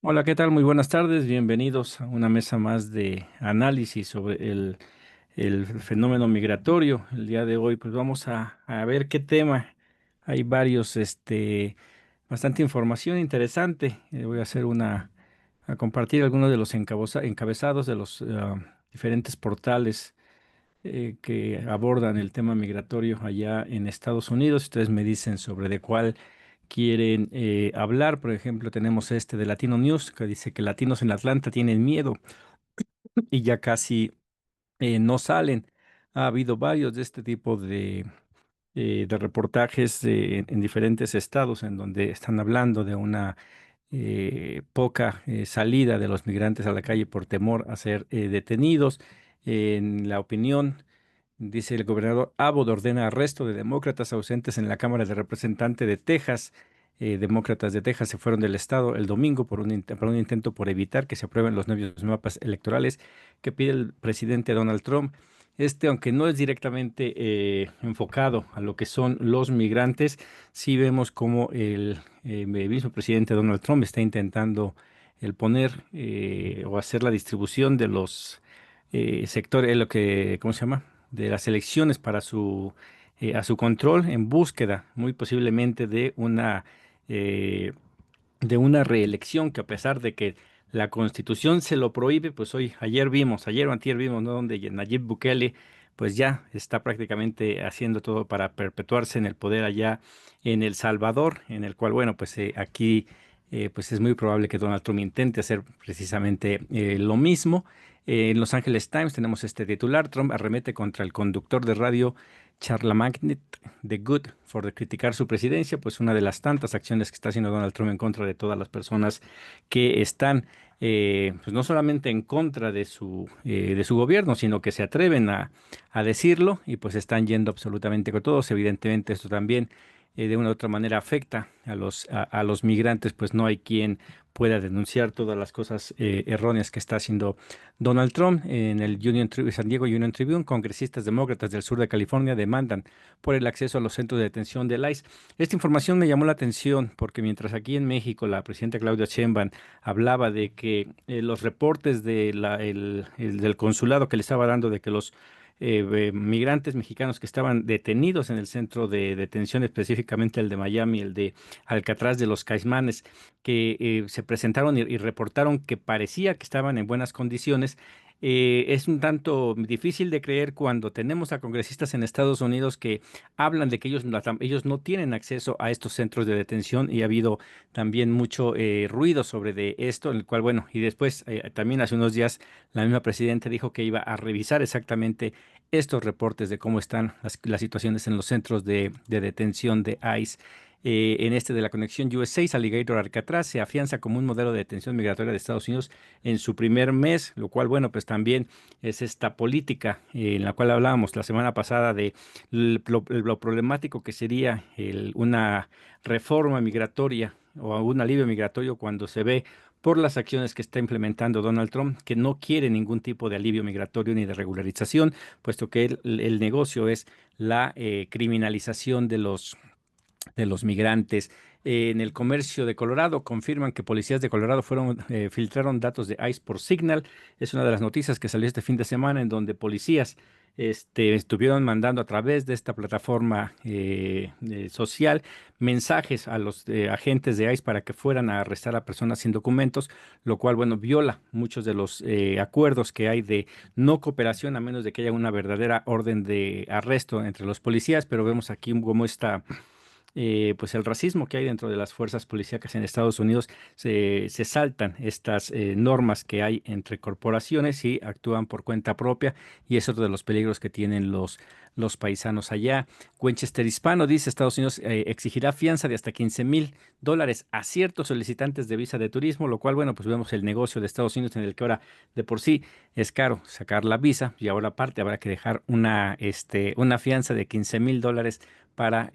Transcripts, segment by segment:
Hola, ¿qué tal? Muy buenas tardes. Bienvenidos a una mesa más de análisis sobre el fenómeno migratorio. El día de hoy, pues vamos a ver qué tema. Hay varios, bastante información interesante. Voy a a compartir algunos de los encabezados de los diferentes portales que abordan el tema migratorio allá en Estados Unidos. Ustedes me dicen sobre de cuál quieren hablar. Por ejemplo, tenemos este de Latino News que dice que latinos en Atlanta tienen miedo y ya casi no salen. Ha habido varios de este tipo de reportajes en diferentes estados en donde están hablando de una poca salida de los migrantes a la calle por temor a ser detenidos. En la opinión, dice el gobernador Abbott ordena arresto de demócratas ausentes en la Cámara de Representantes de Texas. Demócratas de Texas se fueron del estado el domingo por un intento por evitar que se aprueben los nuevos mapas electorales que pide el presidente Donald Trump. Aunque no es directamente enfocado a lo que son los migrantes, sí vemos como el mismo presidente Donald Trump está intentando el poner o hacer la distribución de los sectores, lo que, ¿cómo se llama? De las elecciones para a su control en búsqueda, muy posiblemente eh, de una reelección que a pesar de que la Constitución se lo prohíbe, pues ayer o antier vimos, ¿no? Donde Nayib Bukele, pues ya está prácticamente haciendo todo para perpetuarse en el poder allá en El Salvador, en el cual, bueno, pues aquí, pues es muy probable que Donald Trump intente hacer precisamente lo mismo. En Los Angeles Times tenemos este titular: Trump arremete contra el conductor de radio Charlamagne de Good por criticar su presidencia, pues una de las tantas acciones que está haciendo Donald Trump en contra de todas las personas que están, pues no solamente en contra de su gobierno, sino que se atreven a decirlo y pues están yendo absolutamente con todos. Evidentemente esto también de una u otra manera afecta a los migrantes, pues no hay quien pueda denunciar todas las cosas erróneas que está haciendo Donald Trump. En el San Diego Union Tribune, congresistas demócratas del sur de California demandan por el acceso a los centros de detención del ICE. Esta información me llamó la atención porque mientras aquí en México la presidenta Claudia Sheinbaum hablaba de que los reportes del consulado que le estaba dando de que los migrantes mexicanos que estaban detenidos en el centro de detención, específicamente el de Miami, el de Alcatraz de los Caimanes, que se presentaron y reportaron que parecía que estaban en buenas condiciones. Es un tanto difícil de creer cuando tenemos a congresistas en Estados Unidos que hablan de que ellos no tienen acceso a estos centros de detención, y ha habido también mucho ruido sobre de esto, en el cual, bueno, y después también hace unos días la misma presidenta dijo que iba a revisar exactamente estos reportes de cómo están las situaciones en los centros de detención de ICE. En este de la conexión USA, Alligator Alcatraz se afianza como un modelo de detención migratoria de Estados Unidos en su primer mes, lo cual, bueno, pues también es esta política en la cual hablábamos la semana pasada de lo problemático que sería una reforma migratoria o un alivio migratorio cuando se ve por las acciones que está implementando Donald Trump, que no quiere ningún tipo de alivio migratorio ni de regularización, puesto que el negocio es la criminalización de los migrantes. En el comercio de Colorado confirman que policías de Colorado filtraron datos de ICE por Signal. Es una de las noticias que salió este fin de semana en donde policías estuvieron mandando a través de esta plataforma social mensajes a los agentes de ICE para que fueran a arrestar a personas sin documentos, lo cual, bueno, viola muchos de los acuerdos que hay de no cooperación a menos de que haya una verdadera orden de arresto entre los policías. Pero vemos aquí cómo está pues el racismo que hay dentro de las fuerzas policíacas en Estados Unidos. Se saltan estas normas que hay entre corporaciones y actúan por cuenta propia, y es otro de los peligros que tienen los paisanos allá. Winchester Hispano dice: Estados Unidos exigirá fianza de hasta $15,000 a ciertos solicitantes de visa de turismo, lo cual, bueno, pues vemos el negocio de Estados Unidos en el que ahora de por sí es caro sacar la visa, y ahora aparte habrá que dejar una fianza de $15,000 para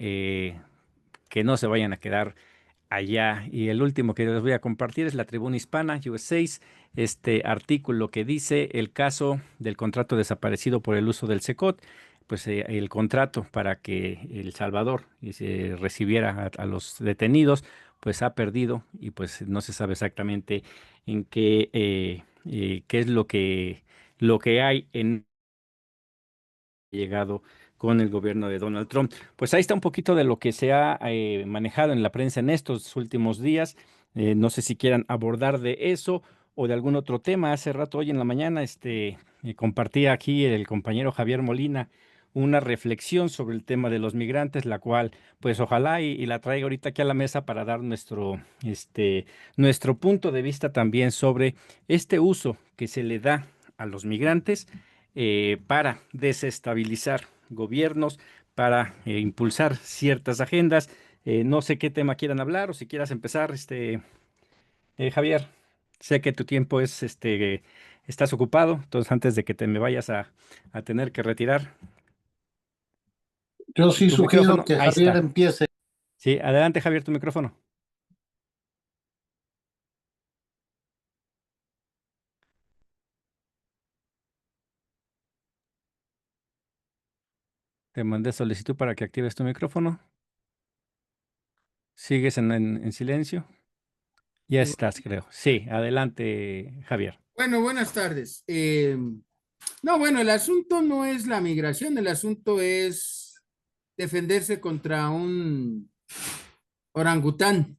que no se vayan a quedar allá. Y el último que les voy a compartir es la Tribuna Hispana, USA, este artículo que dice: el caso del contrato desaparecido por el uso del SECOT. Pues el contrato para que El Salvador recibiera a los detenidos, pues ha perdido y pues no se sabe exactamente en qué es lo que hay en llegado con el gobierno de Donald Trump. Pues ahí está un poquito de lo que se ha manejado en la prensa en estos últimos días. No sé si quieran abordar de eso o de algún otro tema. Hace rato, hoy en la mañana, compartía aquí el compañero Javier Molina una reflexión sobre el tema de los migrantes, la cual, pues ojalá y la traiga ahorita aquí a la mesa para dar nuestro punto de vista también sobre este uso que se le da a los migrantes para desestabilizar gobiernos, para impulsar ciertas agendas. No sé qué tema quieran hablar o si quieras empezar, Javier. Sé que tu tiempo estás ocupado, entonces antes de que te me vayas a tener que retirar, Yo sí tu sugiero micrófono, que ahí Javier está. empiece. Sí, adelante, Javier, tu micrófono. Te mandé solicitud para que actives tu micrófono. Sigues en silencio. Ya estás, creo. Sí, adelante, Javier. Bueno, buenas tardes. No, bueno, el asunto no es la migración, el asunto es defenderse contra un orangután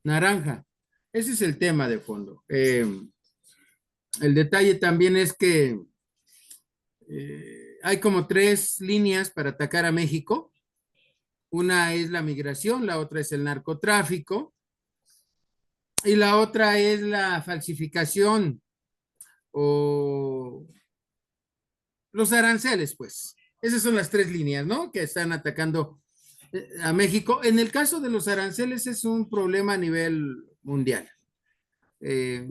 naranja. Ese es el tema de fondo. El detalle también es que hay como tres líneas para atacar a México. Una es la migración, la otra es el narcotráfico y la otra es la falsificación o los aranceles, pues. Esas son las tres líneas, ¿no? Que están atacando a México. En el caso de los aranceles es un problema a nivel mundial. Eh,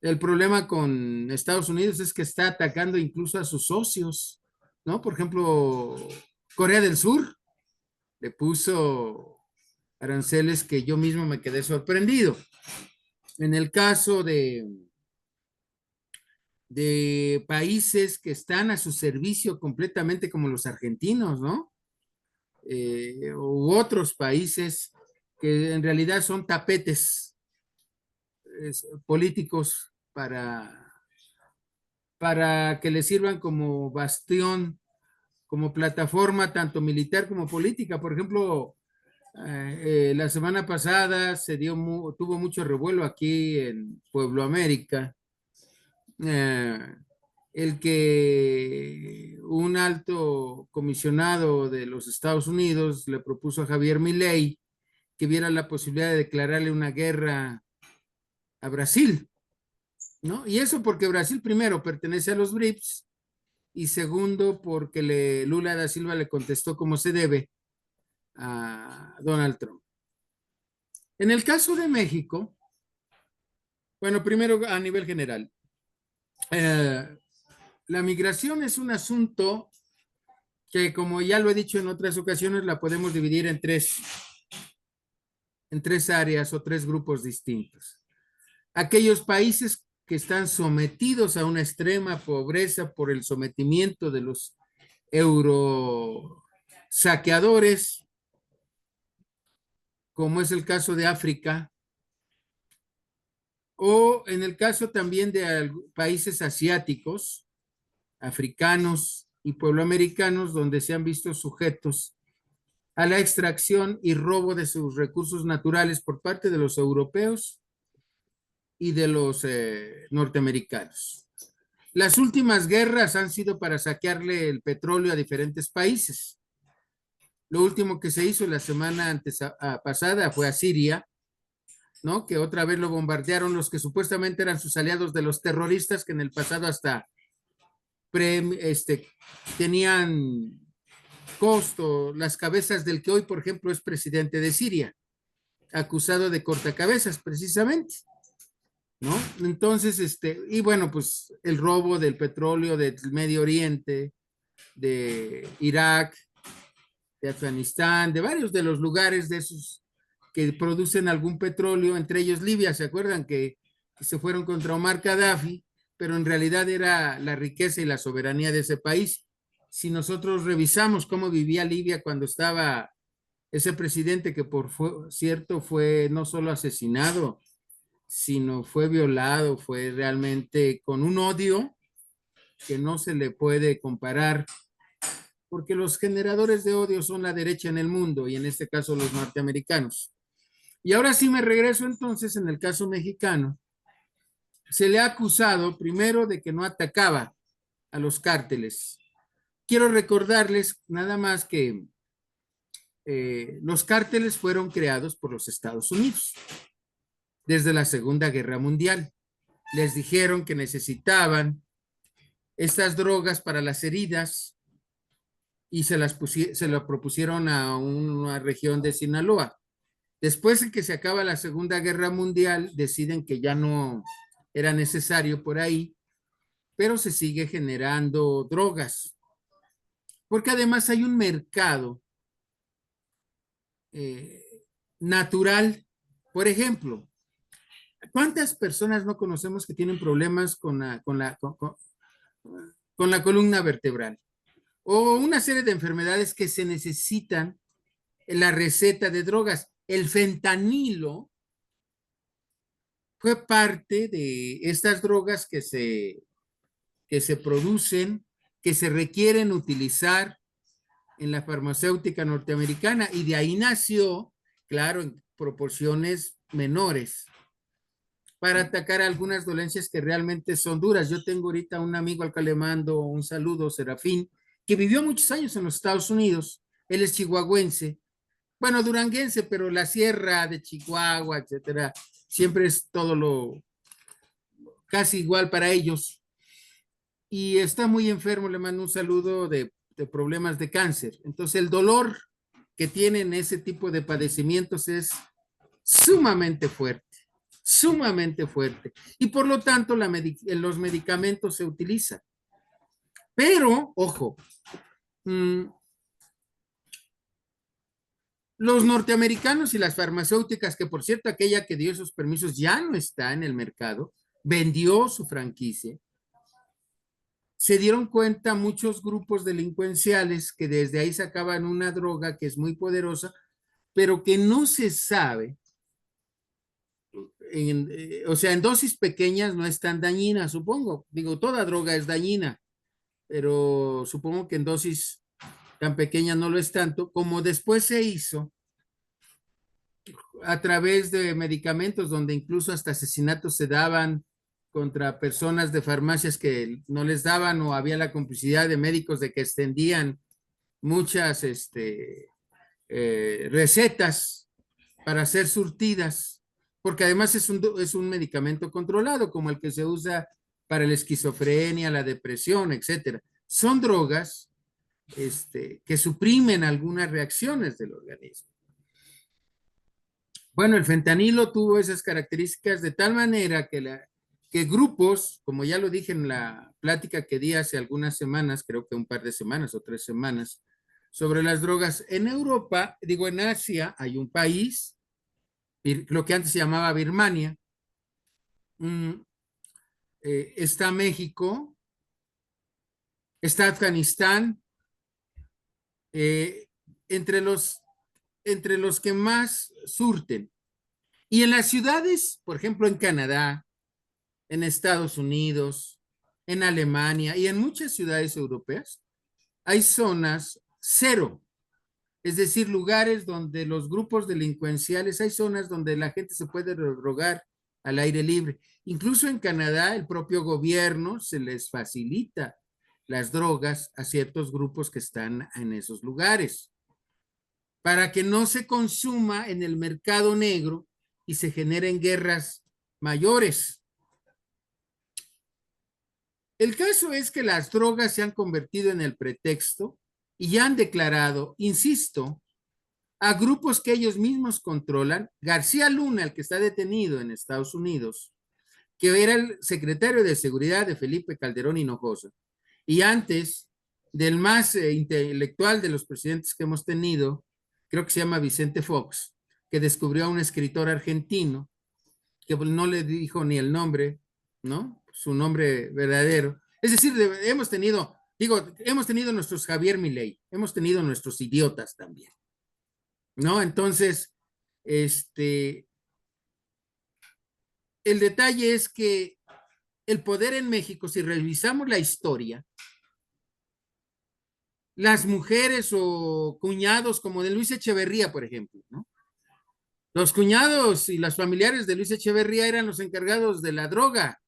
el problema con Estados Unidos es que está atacando incluso a sus socios, ¿no? Por ejemplo, Corea del Sur le puso aranceles que yo mismo me quedé sorprendido. En el caso de países que están a su servicio completamente como los argentinos, ¿no? U otros países que en realidad son tapetes políticos para que les sirvan como bastión, como plataforma tanto militar como política. Por ejemplo, la semana pasada tuvo mucho revuelo aquí en Pueblo América, eh, el que un alto comisionado de los Estados Unidos le propuso a Javier Milei que viera la posibilidad de declararle una guerra a Brasil, ¿no? Y eso porque Brasil, primero, pertenece a los BRICS y segundo, porque Lula da Silva le contestó como se debe a Donald Trump. En el caso de México, bueno, primero a nivel general, eh, la migración es un asunto que, como ya lo he dicho en otras ocasiones, la podemos dividir en tres áreas o tres grupos distintos. Aquellos países que están sometidos a una extrema pobreza por el sometimiento de los eurosaqueadores, como es el caso de África, o en el caso también de países asiáticos, africanos y puebloamericanos, donde se han visto sujetos a la extracción y robo de sus recursos naturales por parte de los europeos y de los norteamericanos. Las últimas guerras han sido para saquearle el petróleo a diferentes países. Lo último que se hizo la semana pasada fue a Siria, ¿no? Que otra vez lo bombardearon los que supuestamente eran sus aliados de los terroristas, que en el pasado hasta tenían costo las cabezas del que hoy, por ejemplo, es presidente de Siria, acusado de cortacabezas, precisamente, ¿no? Entonces, y bueno, pues el robo del petróleo del Medio Oriente, de Irak, de Afganistán, de varios de los lugares de esos que producen algún petróleo, entre ellos Libia. ¿Se acuerdan que se fueron contra Omar Gaddafi? Pero en realidad era la riqueza y la soberanía de ese país. Si nosotros revisamos cómo vivía Libia cuando estaba ese presidente que cierto fue no solo asesinado, sino fue violado, fue realmente con un odio que no se le puede comparar, porque los generadores de odio son la derecha en el mundo y en este caso los norteamericanos. Y ahora sí me regreso entonces en el caso mexicano. Se le ha acusado primero de que no atacaba a los cárteles. Quiero recordarles nada más que los cárteles fueron creados por los Estados Unidos desde la Segunda Guerra Mundial. Les dijeron que necesitaban estas drogas para las heridas y se lo propusieron a una región de Sinaloa. Después de que se acaba la Segunda Guerra Mundial, deciden que ya no era necesario por ahí, pero se sigue generando drogas, porque además hay un mercado eh, natural. Por ejemplo, ¿cuántas personas no conocemos que tienen problemas con la columna vertebral? O una serie de enfermedades que se necesitan en la receta de drogas. El fentanilo fue parte de estas drogas que se producen, que se requieren utilizar en la farmacéutica norteamericana y de ahí nació, claro, en proporciones menores para atacar algunas dolencias que realmente son duras. Yo tengo ahorita un amigo al que le mando un saludo, Serafín, que vivió muchos años en los Estados Unidos. Él es chihuahuense, bueno, duranguense, pero la sierra de Chihuahua, etcétera, siempre es todo lo casi igual para ellos. Y está muy enfermo, le mando un saludo de problemas de cáncer. Entonces, el dolor que tienen ese tipo de padecimientos es sumamente fuerte, sumamente fuerte. Y por lo tanto, los medicamentos se utilizan. Pero, ojo, los norteamericanos y las farmacéuticas, que por cierto, aquella que dio esos permisos ya no está en el mercado, vendió su franquicia, se dieron cuenta muchos grupos delincuenciales que desde ahí sacaban una droga que es muy poderosa, pero que no se sabe, o sea, en dosis pequeñas no es tan dañina, supongo. Digo, toda droga es dañina, pero supongo que en dosis tan pequeñas no lo es tanto, como después se hizo a través de medicamentos donde incluso hasta asesinatos se daban contra personas de farmacias que no les daban o había la complicidad de médicos de que extendían muchas recetas para ser surtidas, porque además es un medicamento controlado como el que se usa para la esquizofrenia, la depresión, etcétera. Son drogas que suprimen algunas reacciones del organismo. Bueno, el fentanilo tuvo esas características de tal manera que grupos, como ya lo dije en la plática que di hace algunas semanas, creo que un par de semanas o 3 semanas, sobre las drogas, en Europa, digo en Asia, hay un país, lo que antes se llamaba Birmania, está México, está Afganistán, eh, entre entre los que más surten. Y en las ciudades, por ejemplo, en Canadá, en Estados Unidos, en Alemania y en muchas ciudades europeas, hay zonas cero, es decir, lugares donde los grupos delincuenciales, hay zonas donde la gente se puede drogar al aire libre. Incluso en Canadá, el propio gobierno se les facilita las drogas a ciertos grupos que están en esos lugares para que no se consuma en el mercado negro y se generen guerras mayores. El caso es que las drogas se han convertido en el pretexto y ya han declarado, insisto, a grupos que ellos mismos controlan. García Luna, el que está detenido en Estados Unidos, que era el secretario de Seguridad de Felipe Calderón Hinojosa, y antes del más intelectual de los presidentes que hemos tenido, creo que se llama Vicente Fox, que descubrió a un escritor argentino que no le dijo ni el nombre, ¿no? Su nombre verdadero. Es decir, hemos tenido nuestros Javier Milei, hemos tenido nuestros idiotas también. ¿no? Entonces, el detalle es que el poder en México, si revisamos la historia, las mujeres o cuñados como de Luis Echeverría, por ejemplo, ¿no? Los cuñados y las familiares de Luis Echeverría eran los encargados de la droga.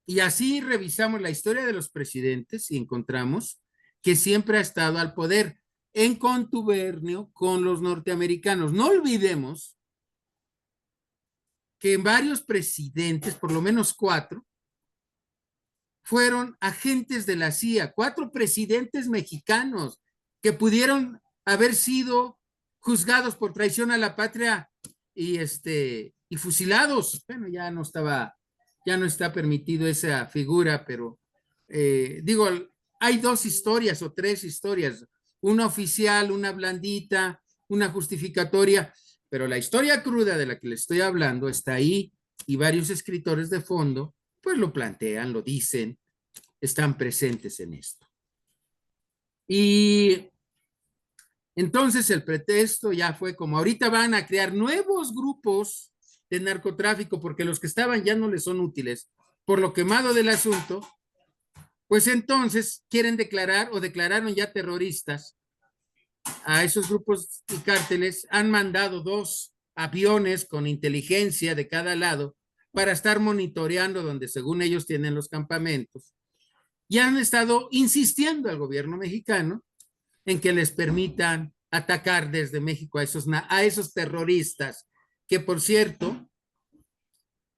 Y así revisamos la historia de los presidentes y encontramos que siempre ha estado al poder en contubernio con los norteamericanos. No olvidemos que varios presidentes, por lo menos 4, fueron agentes de la CIA, 4 presidentes mexicanos que pudieron haber sido juzgados por traición a la patria y fusilados. Bueno, ya no está permitido esa figura, pero digo, hay 2 historias o 3 historias, una oficial, una blandita, una justificatoria, pero la historia cruda de la que le estoy hablando está ahí y varios escritores de fondo pues lo plantean, lo dicen, están presentes en esto. Y entonces el pretexto ya fue como ahorita van a crear nuevos grupos de narcotráfico porque los que estaban ya no les son útiles por lo quemado del asunto, pues entonces quieren declarar o declararon ya terroristas a esos grupos y cárteles, han mandado 2 aviones con inteligencia de cada lado para estar monitoreando donde según ellos tienen los campamentos y han estado insistiendo al gobierno mexicano en que les permitan atacar desde México a esos terroristas, que por cierto,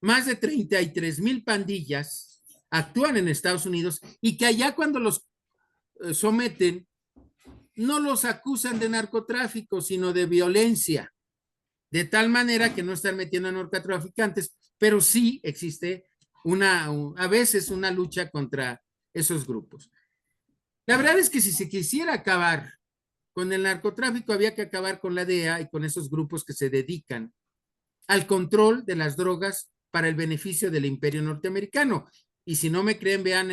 más de 33,000 pandillas actúan en Estados Unidos y que allá cuando los someten, no los acusan de narcotráfico, sino de violencia, de tal manera que no están metiendo a narcotraficantes, pero sí existe a veces una lucha contra esos grupos. La verdad es que si se quisiera acabar con el narcotráfico, había que acabar con la DEA y con esos grupos que se dedican al control de las drogas para el beneficio del imperio norteamericano. Y si no me creen, vean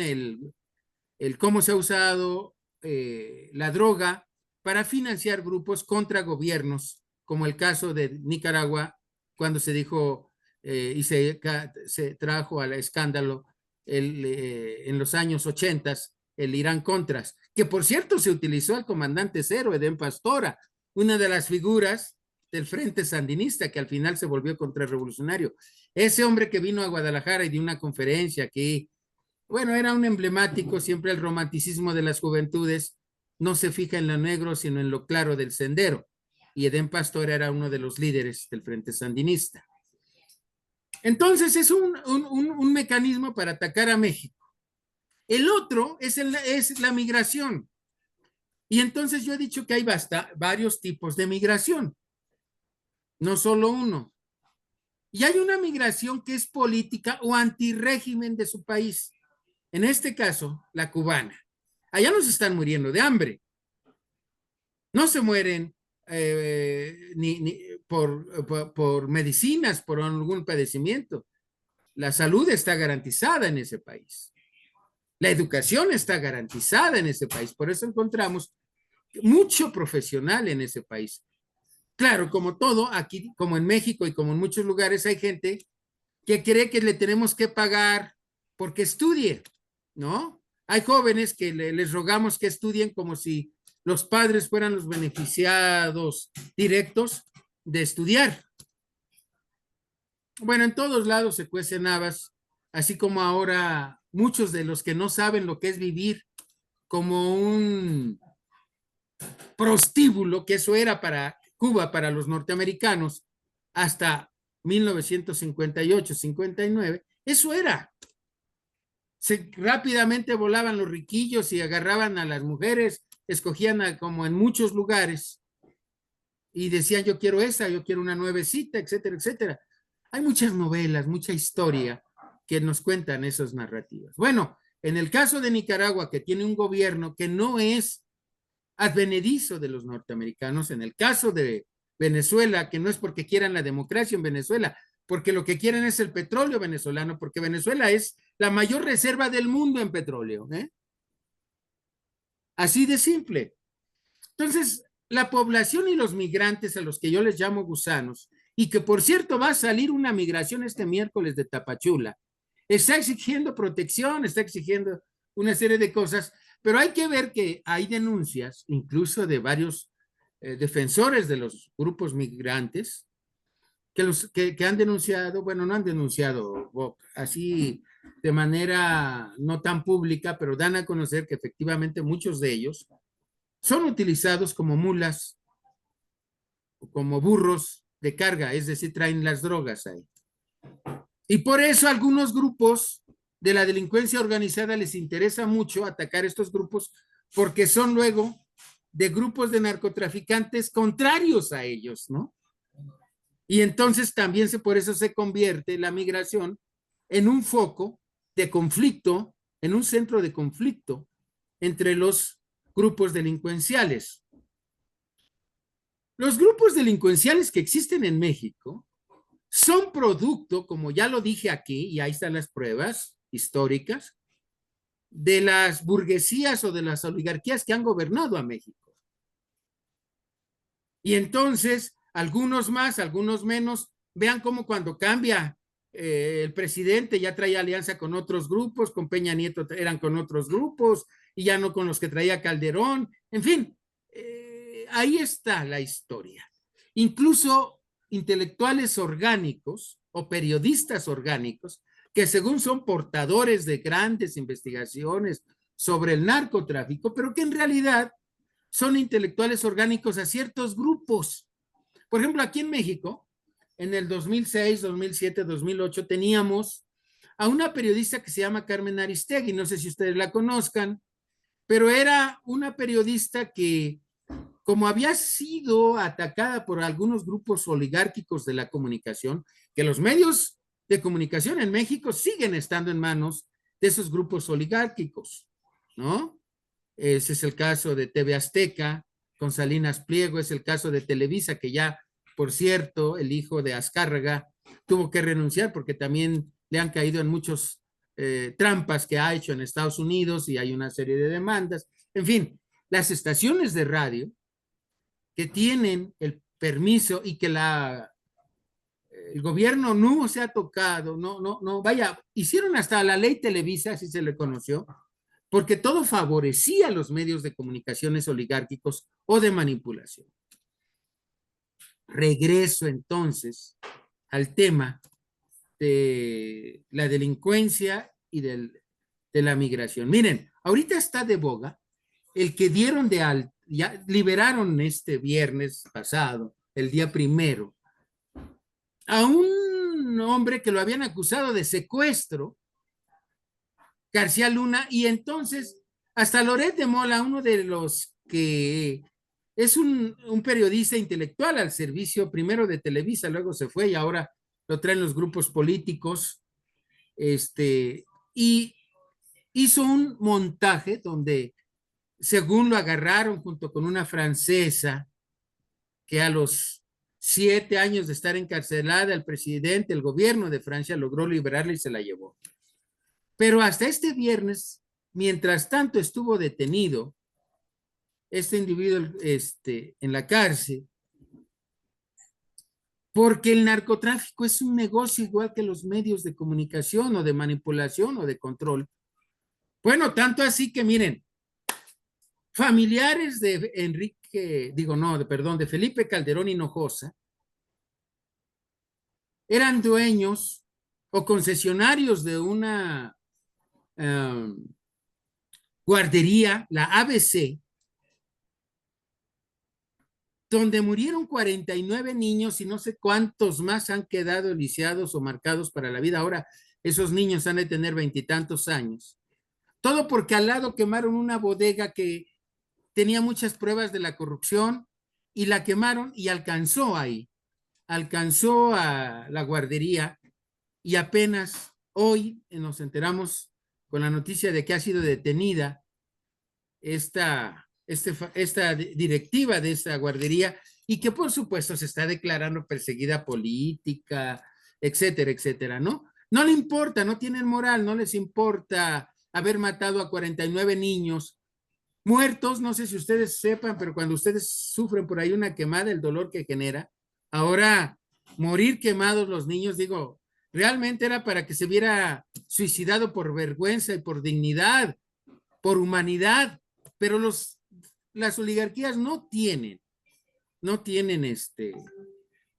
cómo se ha usado la droga para financiar grupos contra gobiernos, como el caso de Nicaragua, cuando se dijo y se trajo al escándalo en los años 80 el Irán Contras, que por cierto se utilizó al comandante cero, Edén Pastora, una de las figuras del Frente Sandinista, que al final se volvió contrarrevolucionario. Ese hombre que vino a Guadalajara y dio una conferencia aquí, bueno, era un emblemático, siempre el romanticismo de las juventudes no se fija en lo negro, sino en lo claro del sendero. Y Edén Pastor era uno de los líderes del Frente Sandinista. Entonces es un mecanismo para atacar a México. El otro es la migración. Y entonces yo he dicho que hay varios tipos de migración, no solo uno. Y hay una migración que es política o antirrégimen de su país. En este caso, la cubana. Allá no se están muriendo de hambre. No se mueren ni por medicinas, por algún padecimiento. La salud está garantizada en ese país. La educación está garantizada en ese país. Por eso encontramos mucho profesional en ese país. Claro, como todo, aquí, como en México y como en muchos lugares, hay gente que cree que le tenemos que pagar porque estudie, ¿no? Hay jóvenes que les rogamos que estudien como si los padres fueran los beneficiados directos de estudiar. Bueno, en todos lados se cuecen habas, así como ahora muchos de los que no saben lo que es vivir como un prostíbulo, que eso era para Cuba, para los norteamericanos, hasta 1958, 59, eso era. Rápidamente volaban los riquillos y agarraban a las mujeres, escogían como en muchos lugares y decían yo quiero esa, yo quiero una nuevecita, etcétera, etcétera. Hay muchas novelas, mucha historia que nos cuentan esas narrativas. Bueno, en el caso de Nicaragua, que tiene un gobierno que no es advenedizo de los norteamericanos, en el caso de Venezuela, que no es porque quieran la democracia en Venezuela, porque lo que quieren es el petróleo venezolano, porque Venezuela es la mayor reserva del mundo en petróleo. Así de simple. Entonces, la población y los migrantes, a los que yo les llamo gusanos, y que por cierto va a salir una migración este miércoles de Tapachula, está exigiendo protección, está exigiendo una serie de cosas, pero hay que ver que hay denuncias, incluso de varios defensores de los grupos migrantes, que han denunciado, bueno, no han denunciado así de manera no tan pública, pero dan a conocer que efectivamente muchos de ellos son utilizados como mulas o como burros de carga, es decir, traen las drogas ahí. Y por eso algunos grupos de la delincuencia organizada les interesa mucho atacar estos grupos porque son luego de grupos de narcotraficantes contrarios a ellos, ¿no? Y entonces también por eso se convierte la migración en un foco de conflicto, en un centro de conflicto entre los grupos delincuenciales. Los grupos delincuenciales que existen en México son producto, como ya lo dije aquí, y ahí están las pruebas históricas, de las burguesías o de las oligarquías que han gobernado a México. Y entonces, algunos más, algunos menos, vean cómo cuando cambia el presidente ya traía alianza con otros grupos, con Peña Nieto eran con otros grupos, y ya no con los que traía Calderón, en fin, ahí está la historia. Incluso intelectuales orgánicos o periodistas orgánicos, que según son portadores de grandes investigaciones sobre el narcotráfico, pero que en realidad son intelectuales orgánicos a ciertos grupos. Por ejemplo, aquí en México, en el 2006, 2007, 2008, teníamos a una periodista que se llama Carmen Aristegui, no sé si ustedes la conozcan, pero era una periodista que, como había sido atacada por algunos grupos oligárquicos de la comunicación, que los medios de comunicación en México siguen estando en manos de esos grupos oligárquicos, ¿no? Ese es el caso de TV Azteca, con Salinas Pliego, es el caso de Televisa, que ya, por cierto, el hijo de Azcárraga tuvo que renunciar porque también le han caído en muchos trampas que ha hecho en Estados Unidos y hay una serie de demandas. En fin, las estaciones de radio que tienen el permiso y que el gobierno no se ha tocado, no, vaya, hicieron hasta la ley Televisa, así se le conoció, porque todo favorecía a los medios de comunicaciones oligárquicos o de manipulación. Regreso entonces al tema de la delincuencia y de la migración. Miren, ahorita está de boga el que dieron de alta, ya liberaron este viernes pasado, el día primero, a un hombre que lo habían acusado de secuestro, García Luna, y entonces hasta Loret de Mola, uno de los que es un periodista intelectual al servicio primero de Televisa, luego se fue y ahora lo traen los grupos políticos, y hizo un montaje donde, según lo agarraron junto con una francesa, que a los 7 años de estar encarcelada, el presidente, el gobierno de Francia logró liberarla y se la llevó. Pero hasta este viernes, mientras tanto estuvo detenido este individuo en la cárcel, porque el narcotráfico es un negocio igual que los medios de comunicación o de manipulación o de control. Bueno, tanto así que miren, familiares de de Felipe Calderón Hinojosa eran dueños o concesionarios de una guardería, la ABC, donde murieron 49 niños y no sé cuántos más han quedado lisiados o marcados para la vida. Ahora, esos niños han de tener 20 y tantos años. Todo porque al lado quemaron una bodega que tenía muchas pruebas de la corrupción y la quemaron y alcanzó a la guardería, y apenas hoy nos enteramos con la noticia de que ha sido detenida esta directiva de esa guardería y que por supuesto se está declarando perseguida política, etcétera, etcétera, ¿no? No le importa, no tienen moral, no les importa haber matado a 49 niños muertos, no sé si ustedes sepan, pero cuando ustedes sufren por ahí una quemada, el dolor que genera, ahora morir quemados los niños, digo, realmente era para que se viera suicidado por vergüenza y por dignidad, por humanidad, pero las oligarquías no tienen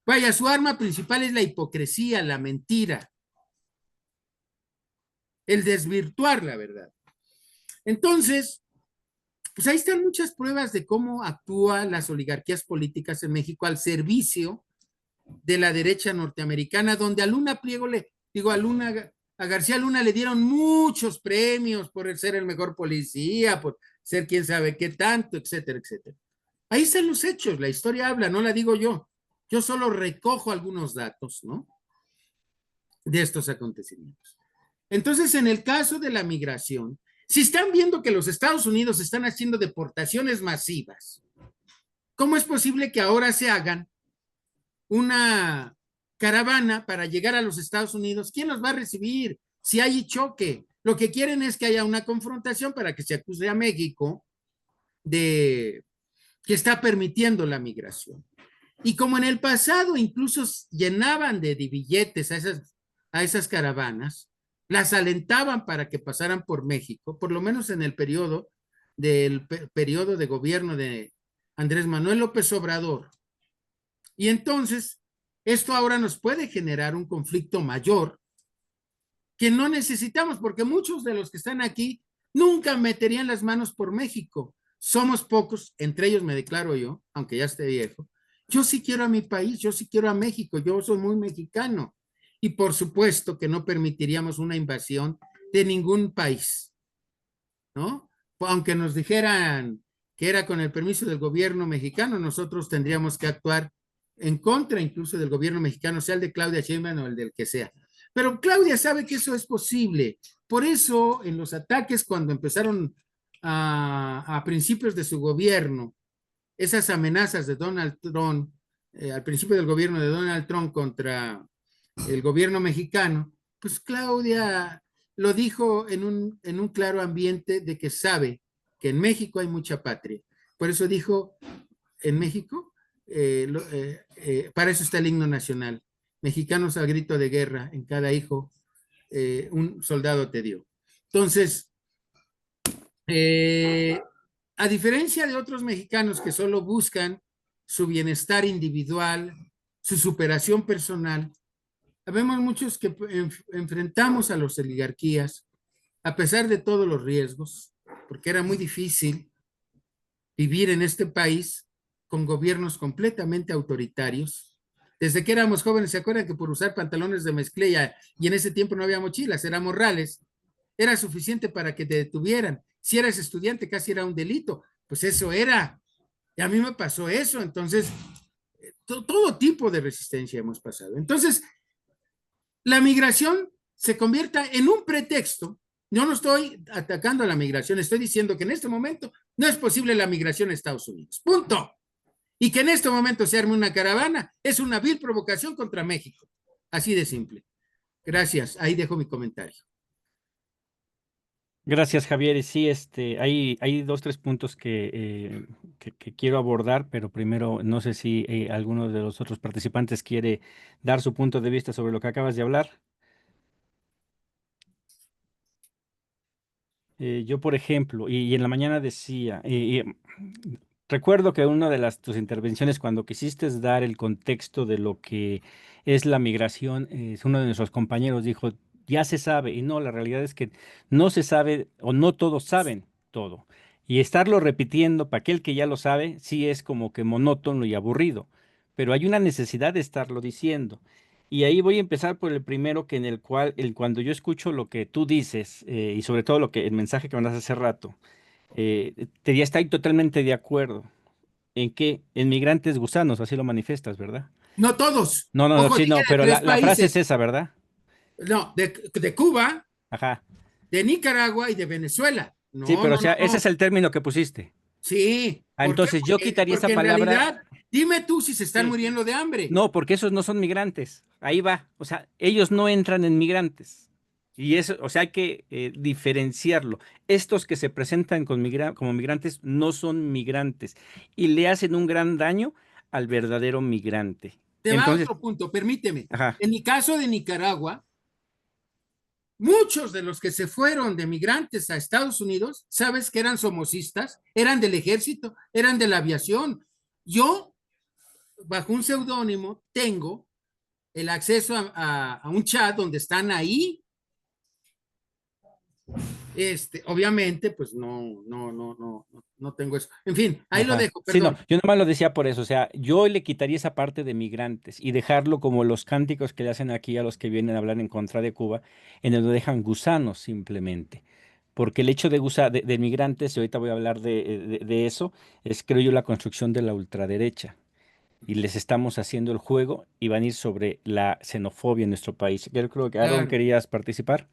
vaya, su arma principal es la hipocresía, la mentira, el desvirtuar la verdad. Entonces, pues ahí están muchas pruebas de cómo actúan las oligarquías políticas en México al servicio de la derecha norteamericana, donde a Luna Pliego a García Luna le dieron muchos premios por ser el mejor policía, por ser quién sabe qué tanto, etcétera, etcétera. Ahí están los hechos, la historia habla, no la digo yo. Yo solo recojo algunos datos, ¿no? De estos acontecimientos. Entonces, en el caso de la migración, si están viendo que los Estados Unidos están haciendo deportaciones masivas, ¿cómo es posible que ahora se hagan una caravana para llegar a los Estados Unidos? ¿Quién los va a recibir? Si hay choque, lo que quieren es que haya una confrontación para que se acuse a México de que está permitiendo la migración. Y como en el pasado incluso llenaban de billetes a esas caravanas, las alentaban para que pasaran por México, por lo menos en el periodo de gobierno de Andrés Manuel López Obrador. Y entonces, esto ahora nos puede generar un conflicto mayor que no necesitamos, porque muchos de los que están aquí nunca meterían las manos por México. Somos pocos, entre ellos me declaro yo, aunque ya esté viejo. Yo sí quiero a mi país, yo sí quiero a México, yo soy muy mexicano. Y por supuesto que no permitiríamos una invasión de ningún país, ¿no? Aunque nos dijeran que era con el permiso del gobierno mexicano, nosotros tendríamos que actuar en contra incluso del gobierno mexicano, sea el de Claudia Sheinbaum o el del que sea. Pero Claudia sabe que eso es posible. Por eso, en los ataques, cuando empezaron a principios de su gobierno, esas amenazas de Donald Trump, al principio del gobierno de Donald Trump contra el gobierno mexicano, pues Claudia lo dijo en un claro ambiente de que sabe que en México hay mucha patria. Por eso dijo, en México, para eso está el himno nacional. Mexicanos al grito de guerra, en cada hijo un soldado te dio. Entonces, a diferencia de otros mexicanos que solo buscan su bienestar individual, su superación personal, vemos muchos que enfrentamos a las oligarquías a pesar de todos los riesgos, porque era muy difícil vivir en este país con gobiernos completamente autoritarios. Desde que éramos jóvenes, ¿se acuerdan que por usar pantalones de mezclilla y en ese tiempo no había mochilas, eran morrales, era suficiente para que te detuvieran? Si eras estudiante, casi era un delito. Pues eso era. Y a mí me pasó eso. Entonces, todo tipo de resistencia hemos pasado. Entonces, la migración se convierta en un pretexto. Yo no estoy atacando a la migración, estoy diciendo que en este momento no es posible la migración a Estados Unidos. Punto. Y que en este momento se arme una caravana es una vil provocación contra México. Así de simple. Gracias. Ahí dejo mi comentario. Gracias, Javier. Y sí, hay dos, tres puntos que quiero abordar, pero primero no sé si alguno de los otros participantes quiere dar su punto de vista sobre lo que acabas de hablar. Yo, por ejemplo, y en la mañana decía, recuerdo que una de tus intervenciones, cuando quisiste dar el contexto de lo que es la migración, uno de nuestros compañeros dijo, ya se sabe, y no, la realidad es que no se sabe o no todos saben todo. Y estarlo repitiendo para aquel que ya lo sabe, sí es como que monótono y aburrido, pero hay una necesidad de estarlo diciendo. Y ahí voy a empezar por el primero, que en el cual, cuando yo escucho lo que tú dices, y sobre todo el mensaje que mandaste hace rato, ya estoy totalmente de acuerdo en que en migrantes gusanos, así lo manifiestas, ¿verdad? No todos. No, no, no, Ojo, sí, dije no, de pero tres la frase es países. esa, ¿verdad? No, de Cuba, Ajá. de Nicaragua y de Venezuela. Sí, No, pero o no, no, sea, ese es no. el término que pusiste. Sí. Ah, ¿Por qué? entonces yo quitaría esa Porque en palabra. realidad, dime tú si se están Sí. muriendo de hambre. No, porque esos no son migrantes. Ahí va. O sea, ellos no entran en migrantes. Y eso, o sea, hay que diferenciarlo. Estos que se presentan como migrantes no son migrantes y le hacen un gran daño al verdadero migrante. Te va a Entonces, otro punto, permíteme. ajá, En mi caso de Nicaragua, muchos de los que se fueron de migrantes a Estados Unidos, sabes que eran somocistas, eran del ejército, eran de la aviación. Yo, bajo un seudónimo, tengo el acceso a un chat donde están ahí. Obviamente, pues no tengo eso. En fin, ahí lo ajá. dejo, Sí, no, perdón. yo nomás lo decía por eso, o sea, yo le quitaría esa parte de migrantes y dejarlo como los cánticos que le hacen aquí a los que vienen a hablar en contra de Cuba, en donde dejan gusanos simplemente. Porque el hecho de migrantes, y ahorita voy a hablar de eso, es creo yo la construcción de la ultraderecha. Y les estamos haciendo el juego y van a ir sobre la xenofobia en nuestro país. Yo creo que Aaron Claro, querías participar.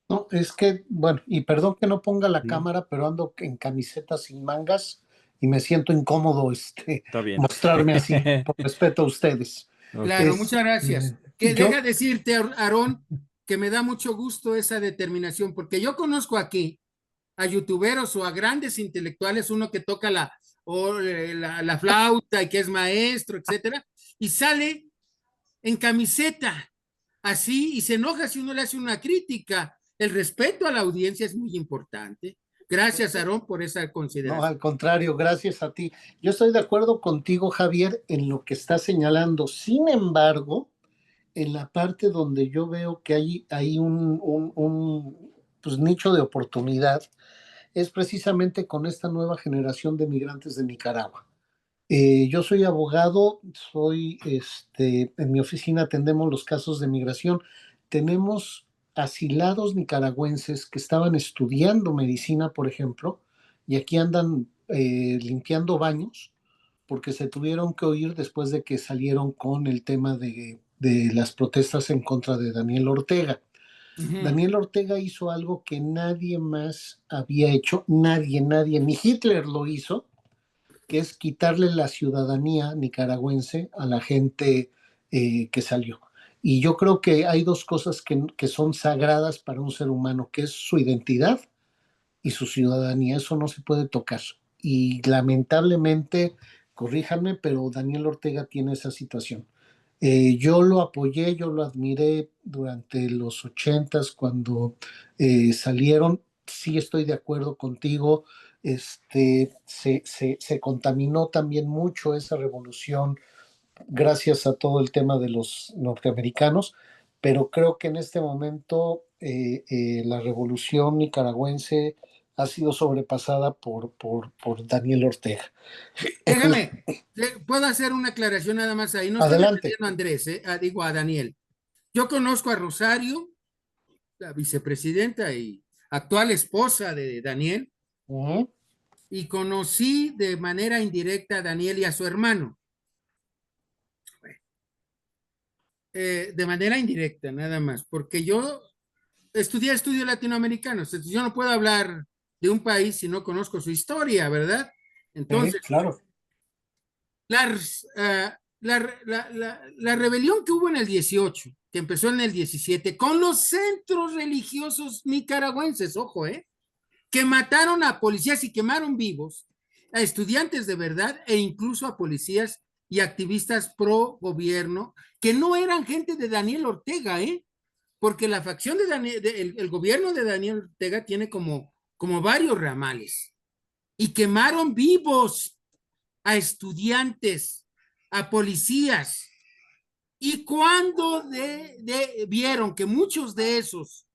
No, es que, bueno, y perdón que no ponga la No, cámara, pero ando en camiseta sin mangas y me siento incómodo, está bien. mostrarme así, por respeto a ustedes. Ok. claro, muchas gracias. Que deja Yo, decirte, Aarón, que me da mucho gusto esa determinación, porque yo conozco aquí a youtuberos o a grandes intelectuales, uno que toca la flauta y que es maestro, etcétera, y sale en camiseta, así, y se enoja si uno le hace una crítica. El respeto a la audiencia es muy importante. Gracias, Aarón, por esa no, consideración. al contrario, gracias a ti. Yo estoy de acuerdo contigo, Javier, en lo que estás señalando. Sin embargo, en la parte donde yo veo que hay pues, nicho de oportunidad, es precisamente con esta nueva generación de migrantes de Nicaragua. Yo soy abogado, en mi oficina atendemos los casos de migración. Tenemos asilados nicaragüenses que estaban estudiando medicina, por ejemplo, y aquí andan limpiando baños porque se tuvieron que oír después de que salieron con el tema de las protestas en contra de Daniel Ortega. Uh -huh. Daniel Ortega hizo algo que nadie más había hecho, nadie, ni Hitler lo hizo, que es quitarle la ciudadanía nicaragüense a la gente que salió. Y yo creo que hay dos cosas que son sagradas para un ser humano, que es su identidad y su ciudadanía. Eso no se puede tocar. Y lamentablemente, corríjanme, pero Daniel Ortega tiene esa situación. Yo lo apoyé, yo lo admiré durante los 80s cuando salieron. Sí estoy de acuerdo contigo. Se contaminó también mucho esa revolución gracias a todo el tema de los norteamericanos, pero creo que en este momento la revolución nicaragüense ha sido sobrepasada por Daniel Ortega. Déjame, puedo hacer una aclaración nada más ahí. No estoy Adelante. defendiendo a Andrés, digo a Daniel. Yo conozco a Rosario, la vicepresidenta y actual esposa de Daniel, Uh -huh. y conocí de manera indirecta a Daniel y a su hermano. De manera indirecta, nada más, porque yo estudié estudios latinoamericanos, entonces yo no puedo hablar de un país si no conozco su historia, ¿verdad? Entonces, Claro. la rebelión que hubo en el 18, que empezó en el 17, con los centros religiosos nicaragüenses, ojo, que mataron a policías y quemaron vivos a estudiantes de verdad e incluso a policías y activistas pro gobierno que no eran gente de Daniel Ortega, porque la facción de Daniel, el gobierno de Daniel Ortega tiene como varios ramales y quemaron vivos a estudiantes, a policías. Y cuando vieron que muchos de esos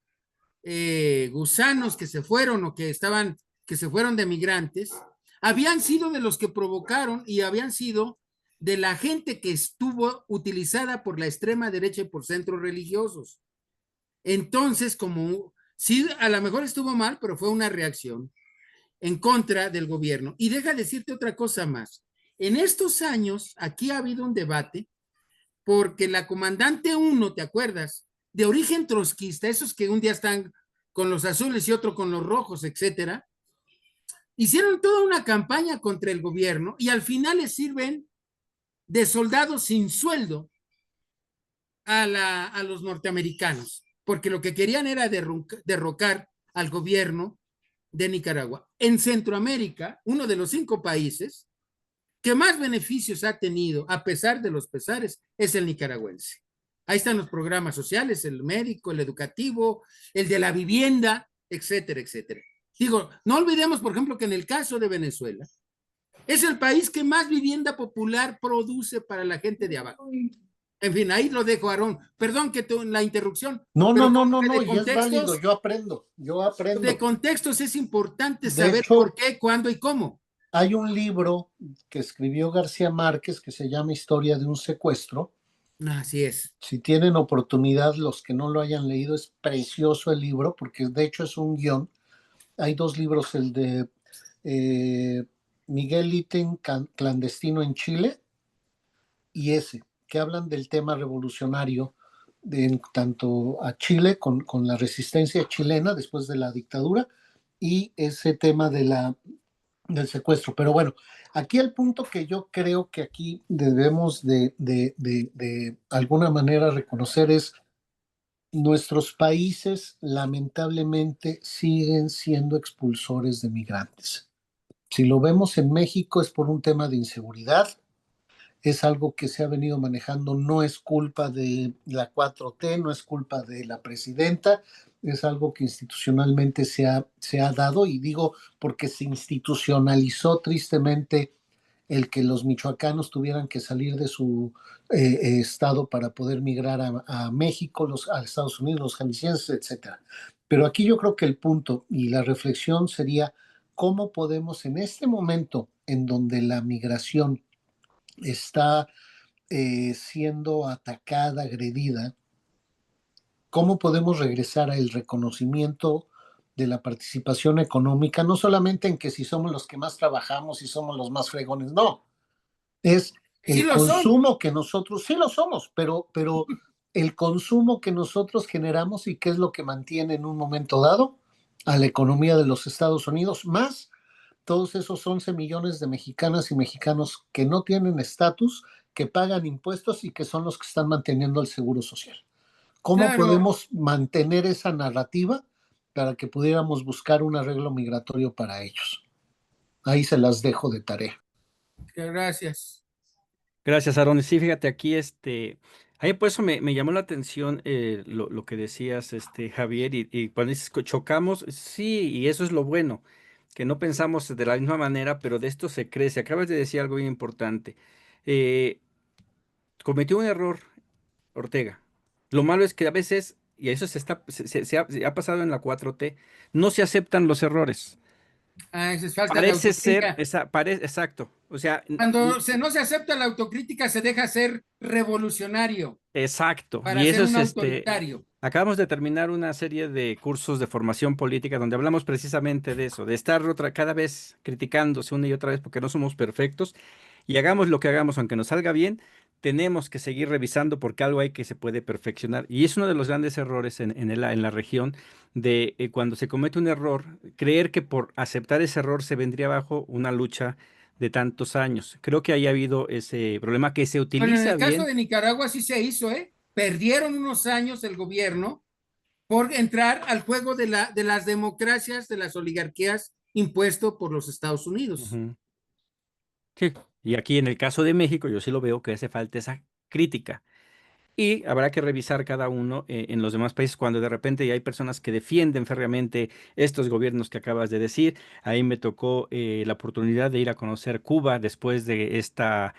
gusanos que se fueron o que se fueron de migrantes, habían sido de los que provocaron y habían sido de la gente que estuvo utilizada por la extrema derecha y por centros religiosos. Entonces, como sí, a lo mejor estuvo mal, pero fue una reacción en contra del gobierno. Y deja decirte otra cosa más. En estos años, aquí ha habido un debate porque la comandante 1, ¿te acuerdas? De origen trotskista, esos que un día están con los azules y otro con los rojos, etcétera, hicieron toda una campaña contra el gobierno y al final les sirven de soldados sin sueldo a los norteamericanos. porque lo que querían era derrocar al gobierno de Nicaragua. En Centroamérica, uno de los 5 países que más beneficios ha tenido, a pesar de los pesares, es el nicaragüense. Ahí están los programas sociales, el médico, el educativo, el de la vivienda, etcétera, etcétera. Digo, no olvidemos, por ejemplo, que en el caso de Venezuela, es el país que más vivienda popular produce para la gente de abajo. En fin, ahí lo dejo, Aarón. Perdón que la interrupción. No, pero y es válido, yo aprendo. De contextos es importante De saber hecho, por qué, cuándo y cómo. hay un libro que escribió García Márquez que se llama Historia de un secuestro. Así es. Si tienen oportunidad, los que no lo hayan leído, es precioso el libro, porque de hecho es un guión. Hay 2 libros, el de Miguel Litten, Clandestino en Chile, y ese, que hablan del tema revolucionario tanto a Chile con la resistencia chilena después de la dictadura y ese tema del secuestro. Pero bueno, aquí el punto que yo creo que aquí debemos de alguna manera reconocer es nuestros países lamentablemente siguen siendo expulsores de migrantes. Si lo vemos en México es por un tema de inseguridad, es algo que se ha venido manejando, no es culpa de la 4T, no es culpa de la presidenta, es algo que institucionalmente se ha dado, y digo porque se institucionalizó tristemente el que los michoacanos tuvieran que salir de su estado para poder migrar a México, a Estados Unidos, los jaliscienses, etcétera. Pero aquí yo creo que el punto y la reflexión sería cómo podemos en este momento en donde la migración está siendo atacada, agredida, cómo podemos regresar al reconocimiento de la participación económica, no solamente en que si somos los que más trabajamos, si somos los más fregones, no, es Sí el lo son. consumo que nosotros, sí lo somos, pero el consumo que nosotros generamos y qué es lo que mantiene en un momento dado a la economía de los Estados Unidos, más todos esos 11 millones de mexicanas y mexicanos que no tienen estatus, que pagan impuestos y que son los que están manteniendo el seguro social. ¿Cómo Claro. podemos mantener esa narrativa para que pudiéramos buscar un arreglo migratorio para ellos? Ahí se las dejo de tarea. Gracias. Gracias, Aaron. Y sí, fíjate, aquí ahí por eso me llamó la atención lo que decías, Javier, y cuando dices que chocamos, sí, y eso es lo bueno, que no pensamos de la misma manera, pero de esto se crece. Acabas de decir algo bien importante. Eh, Cometió un error Ortega. Lo malo es que a veces, y eso se ha pasado en la 4T, no se aceptan los errores. Esa es falta de Parece ser, autocrítica. exacto. O sea, Cuando no se acepta la autocrítica, se deja ser revolucionario exacto. para Y ser eso un es autoritario. acabamos de terminar una serie de cursos de formación política donde hablamos precisamente de eso, de estar cada vez criticándose una y otra vez porque no somos perfectos y hagamos lo que hagamos, aunque nos salga bien, tenemos que seguir revisando porque algo hay que se puede perfeccionar. Y es uno de los grandes errores en la región de cuando se comete un error, creer que por aceptar ese error se vendría abajo una lucha de tantos años. Creo que ahí ha habido ese problema que se Bueno, en utiliza el caso bien. de Nicaragua sí se hizo, ¿eh? Perdieron unos años el gobierno por entrar al juego de las democracias, de las oligarquías impuesto por los Estados Unidos. Ujú. Sí, y aquí en el caso de México yo sí lo veo que hace falta esa crítica. Y habrá que revisar cada uno en los demás países cuando de repente ya hay personas que defienden férreamente estos gobiernos que acabas de decir. Ahí me tocó la oportunidad de ir a conocer Cuba después de esta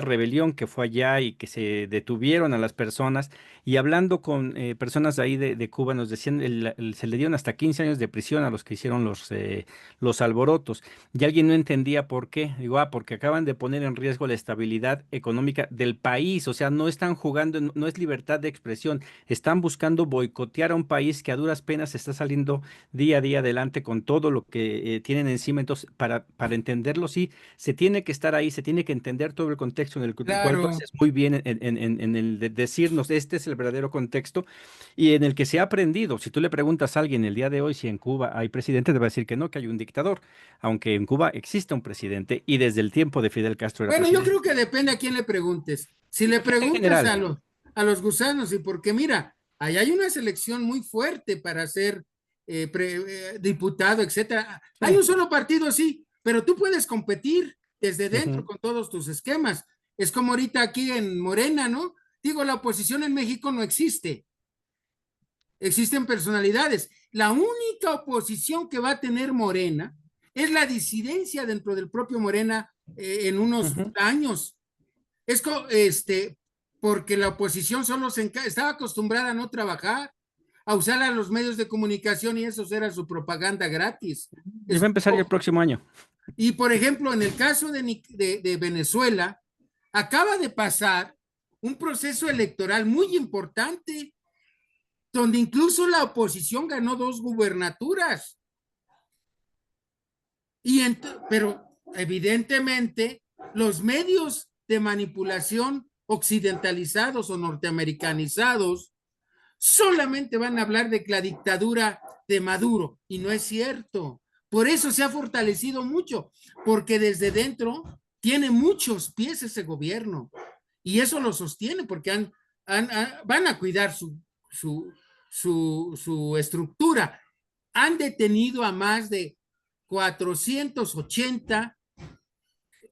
rebelión que fue allá y que se detuvieron a las personas. Y hablando con personas de ahí de Cuba nos decían, se le dieron hasta 15 años de prisión a los que hicieron los alborotos. Y alguien no entendía por qué. Digo, porque acaban de poner en riesgo la estabilidad económica del país. O sea, no están jugando, no es libertad de expresión. Están buscando boicotear a un país que a duras penas está saliendo día a día adelante con todo lo que tienen encima. Entonces, para entenderlo, sí, se tiene que estar ahí, se tiene que entender todo el contexto en el cual tú Claro. haces muy bien en el de decirnos, este es el verdadero contexto y en el que se ha aprendido. Si tú le preguntas a alguien el día de hoy si en Cuba hay presidente, te va a decir que no, que hay un dictador, aunque en Cuba existe un presidente y desde el tiempo de Fidel Castro era Bueno, yo presidente. creo que depende a quién le preguntes. Si le En preguntas general, a los gusanos, y porque mira, ahí hay una selección muy fuerte para ser diputado, etcétera. Hay Sí. un solo partido, sí, pero tú puedes competir desde dentro Ujú, con todos tus esquemas. Es como ahorita aquí en Morena, ¿no? Digo, la oposición en México no existe. Existen personalidades. La única oposición que va a tener Morena es la disidencia dentro del propio Morena en unos ujú. años. Es porque la oposición solo estaba acostumbrada a no trabajar, a usar a los medios de comunicación y eso era su propaganda gratis. Y va a empezar ya el próximo año. Y por ejemplo, en el caso de Venezuela, acaba de pasar un proceso electoral muy importante, donde incluso la oposición ganó 2 gubernaturas. Pero evidentemente los medios de manipulación occidentalizados o norteamericanizados solamente van a hablar de la dictadura de Maduro, y no es cierto. Por eso se ha fortalecido mucho, porque desde dentro tiene muchos pies ese gobierno, y eso lo sostiene porque van a cuidar su estructura. Han detenido a más de 480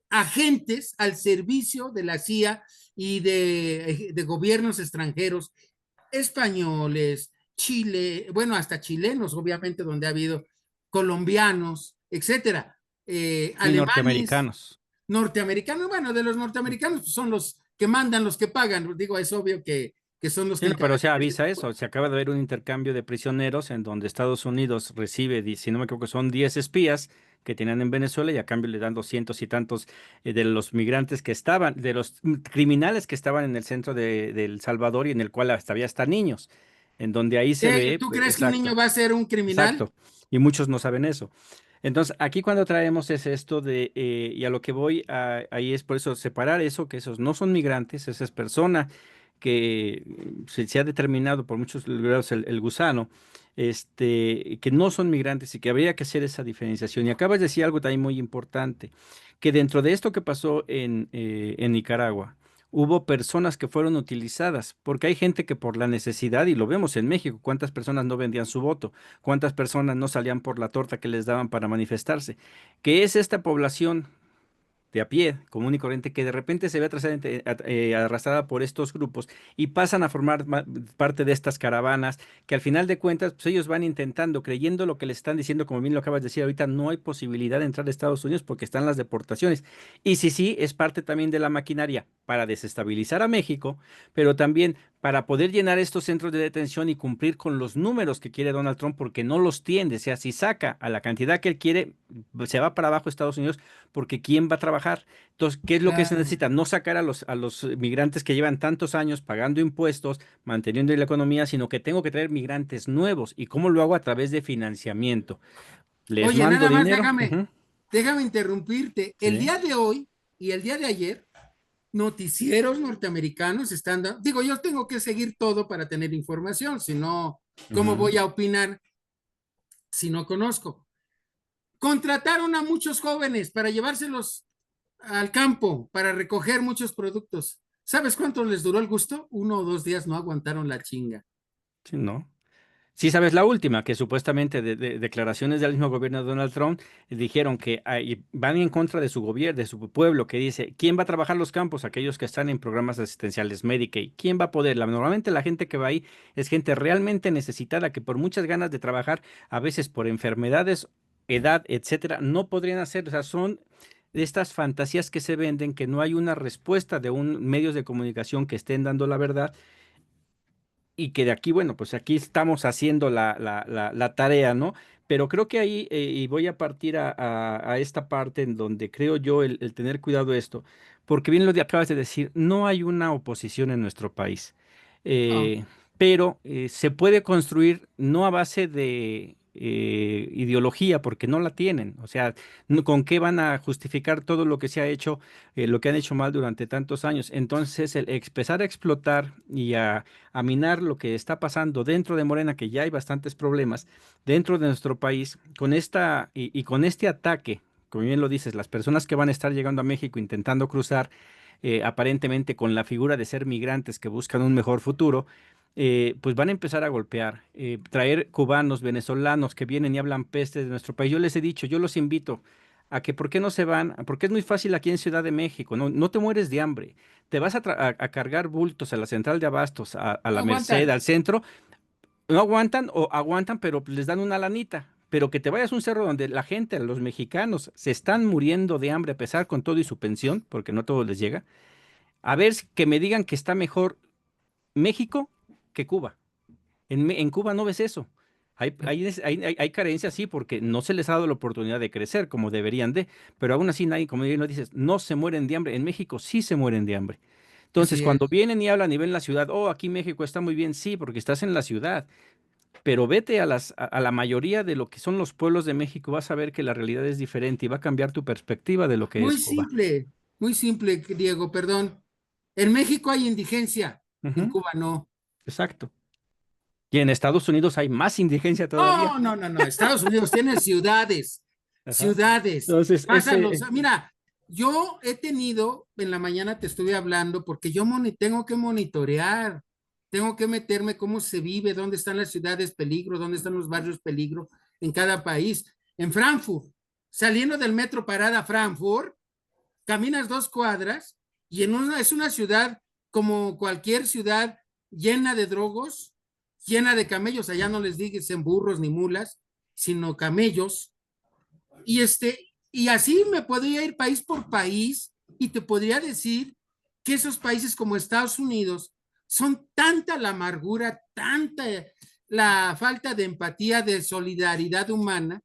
agentes al servicio de la CIA y de gobiernos extranjeros, españoles, Chile, bueno, hasta chilenos, obviamente, donde ha habido colombianos, etcétera, Y alemanes, norteamericanos. norteamericanos. Bueno, de los norteamericanos pues, son los que mandan, los que pagan. Digo, es obvio que son los Sí, que no, pero encargan se ese avisa tipo. eso. Se acaba de ver un intercambio de prisioneros en donde Estados Unidos recibe, si no me equivoco, son 10 espías que tenían en Venezuela y a cambio le dan 200 y tantos de los migrantes que estaban, de los criminales que estaban en el centro de El Salvador y en el cual hasta había hasta niños, en donde ahí se ve, ¿Tú crees que un niño exacto. va a ser un criminal? Exacto. Y muchos no saben eso. Entonces, aquí cuando traemos es esto de, y a lo que voy ahí es por eso separar eso, que esos no son migrantes, esa es persona que se ha determinado por muchos lugares el gusano, que no son migrantes y que habría que hacer esa diferenciación. Y acabas de decir algo también muy importante, que dentro de esto que pasó en Nicaragua, hubo personas que fueron utilizadas, porque hay gente que por la necesidad, y lo vemos en México, cuántas personas no vendían su voto, cuántas personas no salían por la torta que les daban para manifestarse, que es esta población de a pie, común y corriente, que de repente se ve arrastrada por estos grupos y pasan a formar parte de estas caravanas, que al final de cuentas, pues ellos van intentando, creyendo lo que les están diciendo, como bien lo acabas de decir ahorita, no hay posibilidad de entrar a Estados Unidos porque están las deportaciones. Y sí, sí, es parte también de la maquinaria para desestabilizar a México, pero también para poder llenar estos centros de detención y cumplir con los números que quiere Donald Trump, porque no los tiende. O sea, si saca a la cantidad que él quiere, se va para abajo Estados Unidos porque ¿quién va a trabajar? Entonces, ¿qué es lo que se Claro. necesita? No sacar a los migrantes que llevan tantos años pagando impuestos, manteniendo la economía, sino que tengo que traer migrantes nuevos. ¿Y cómo lo hago? A través de financiamiento. Les Oye, mando nada más dinero. Ujú, déjame interrumpirte. El sí. día de hoy y el día de ayer, noticieros norteamericanos están dando, digo, yo tengo que seguir todo para tener información, si no, ¿cómo Ujú. voy a opinar si no conozco? Contrataron a muchos jóvenes para llevárselos al campo, para recoger muchos productos. ¿Sabes cuánto les duró el gusto? 1 o 2 días no aguantaron la chinga. Sí, ¿no? Sí, sabes la última, que supuestamente de declaraciones del mismo gobierno de Donald Trump dijeron que van en contra de su gobierno, de su pueblo, que dice, ¿quién va a trabajar los campos? Aquellos que están en programas asistenciales Medicaid. ¿Quién va a poder? Normalmente la gente que va ahí es gente realmente necesitada, que por muchas ganas de trabajar, a veces por enfermedades, edad, etcétera, no podrían hacer. O sea, son de estas fantasías que se venden, que no hay una respuesta de un medios de comunicación que estén dando la verdad y que de aquí, bueno, pues aquí estamos haciendo la tarea, ¿no? Pero creo que ahí, y voy a partir a esta parte en donde creo yo el tener cuidado de esto, porque bien acabas de decir, no hay una oposición en nuestro país, Oh, eh, pero se puede construir no a base de ideología, porque no la tienen, o sea, ¿con qué van a justificar todo lo que se ha hecho, lo que han hecho mal durante tantos años? Entonces, el empezar a explotar y a minar lo que está pasando dentro de Morena, que ya hay bastantes problemas dentro de nuestro país, con y con este ataque, como bien lo dices, las personas que van a estar llegando a México intentando cruzar, aparentemente con la figura de ser migrantes que buscan un mejor futuro, pues van a empezar a golpear, traer cubanos, venezolanos que vienen y hablan peste de nuestro país. Yo les he dicho, yo los invito a que por qué no se van, porque es muy fácil aquí en Ciudad de México, no te mueres de hambre, te vas a cargar bultos a la central de abastos, a No la Merced, aguantan. al centro, no aguantan o aguantan, pero les dan una lanita. Pero que te vayas a un cerro donde la gente, los mexicanos, se están muriendo de hambre a pesar con todo y su pensión, porque no todo les llega. A ver que me digan que está mejor México que Cuba. En Cuba no ves eso. Hay carencias, sí, porque no se les ha dado la oportunidad de crecer como deberían de, pero aún así nadie, como bien lo dices, no se mueren de hambre. En México sí se mueren de hambre. Entonces, Así cuando es. vienen y hablan y ven la ciudad, oh, aquí México está muy bien, sí, porque estás en la ciudad, pero vete a la mayoría de lo que son los pueblos de México, vas a ver que la realidad es diferente y va a cambiar tu perspectiva de lo que es Cuba. Muy simple, Diego, perdón. En México hay indigencia, en Ujú, Cuba no. exacto. Y en Estados Unidos hay más indigencia todavía. No, no, no, no. Estados Unidos tiene ciudades, Ajá. ciudades. Entonces, Pásalos. Mira, yo he tenido, en la mañana te estuve hablando, porque yo tengo que monitorear, tengo que meterme cómo se vive, dónde están las ciudades peligro, dónde están los barrios peligro en cada país. En Frankfurt, saliendo del metro Parada Frankfurt, caminas 2 cuadras y es una ciudad como cualquier ciudad llena de drogos, llena de camellos, allá no les digas en burros ni mulas, sino camellos, y así me podría ir país por país y te podría decir que esos países como Estados Unidos son tanta la amargura, tanta la falta de empatía, de solidaridad humana,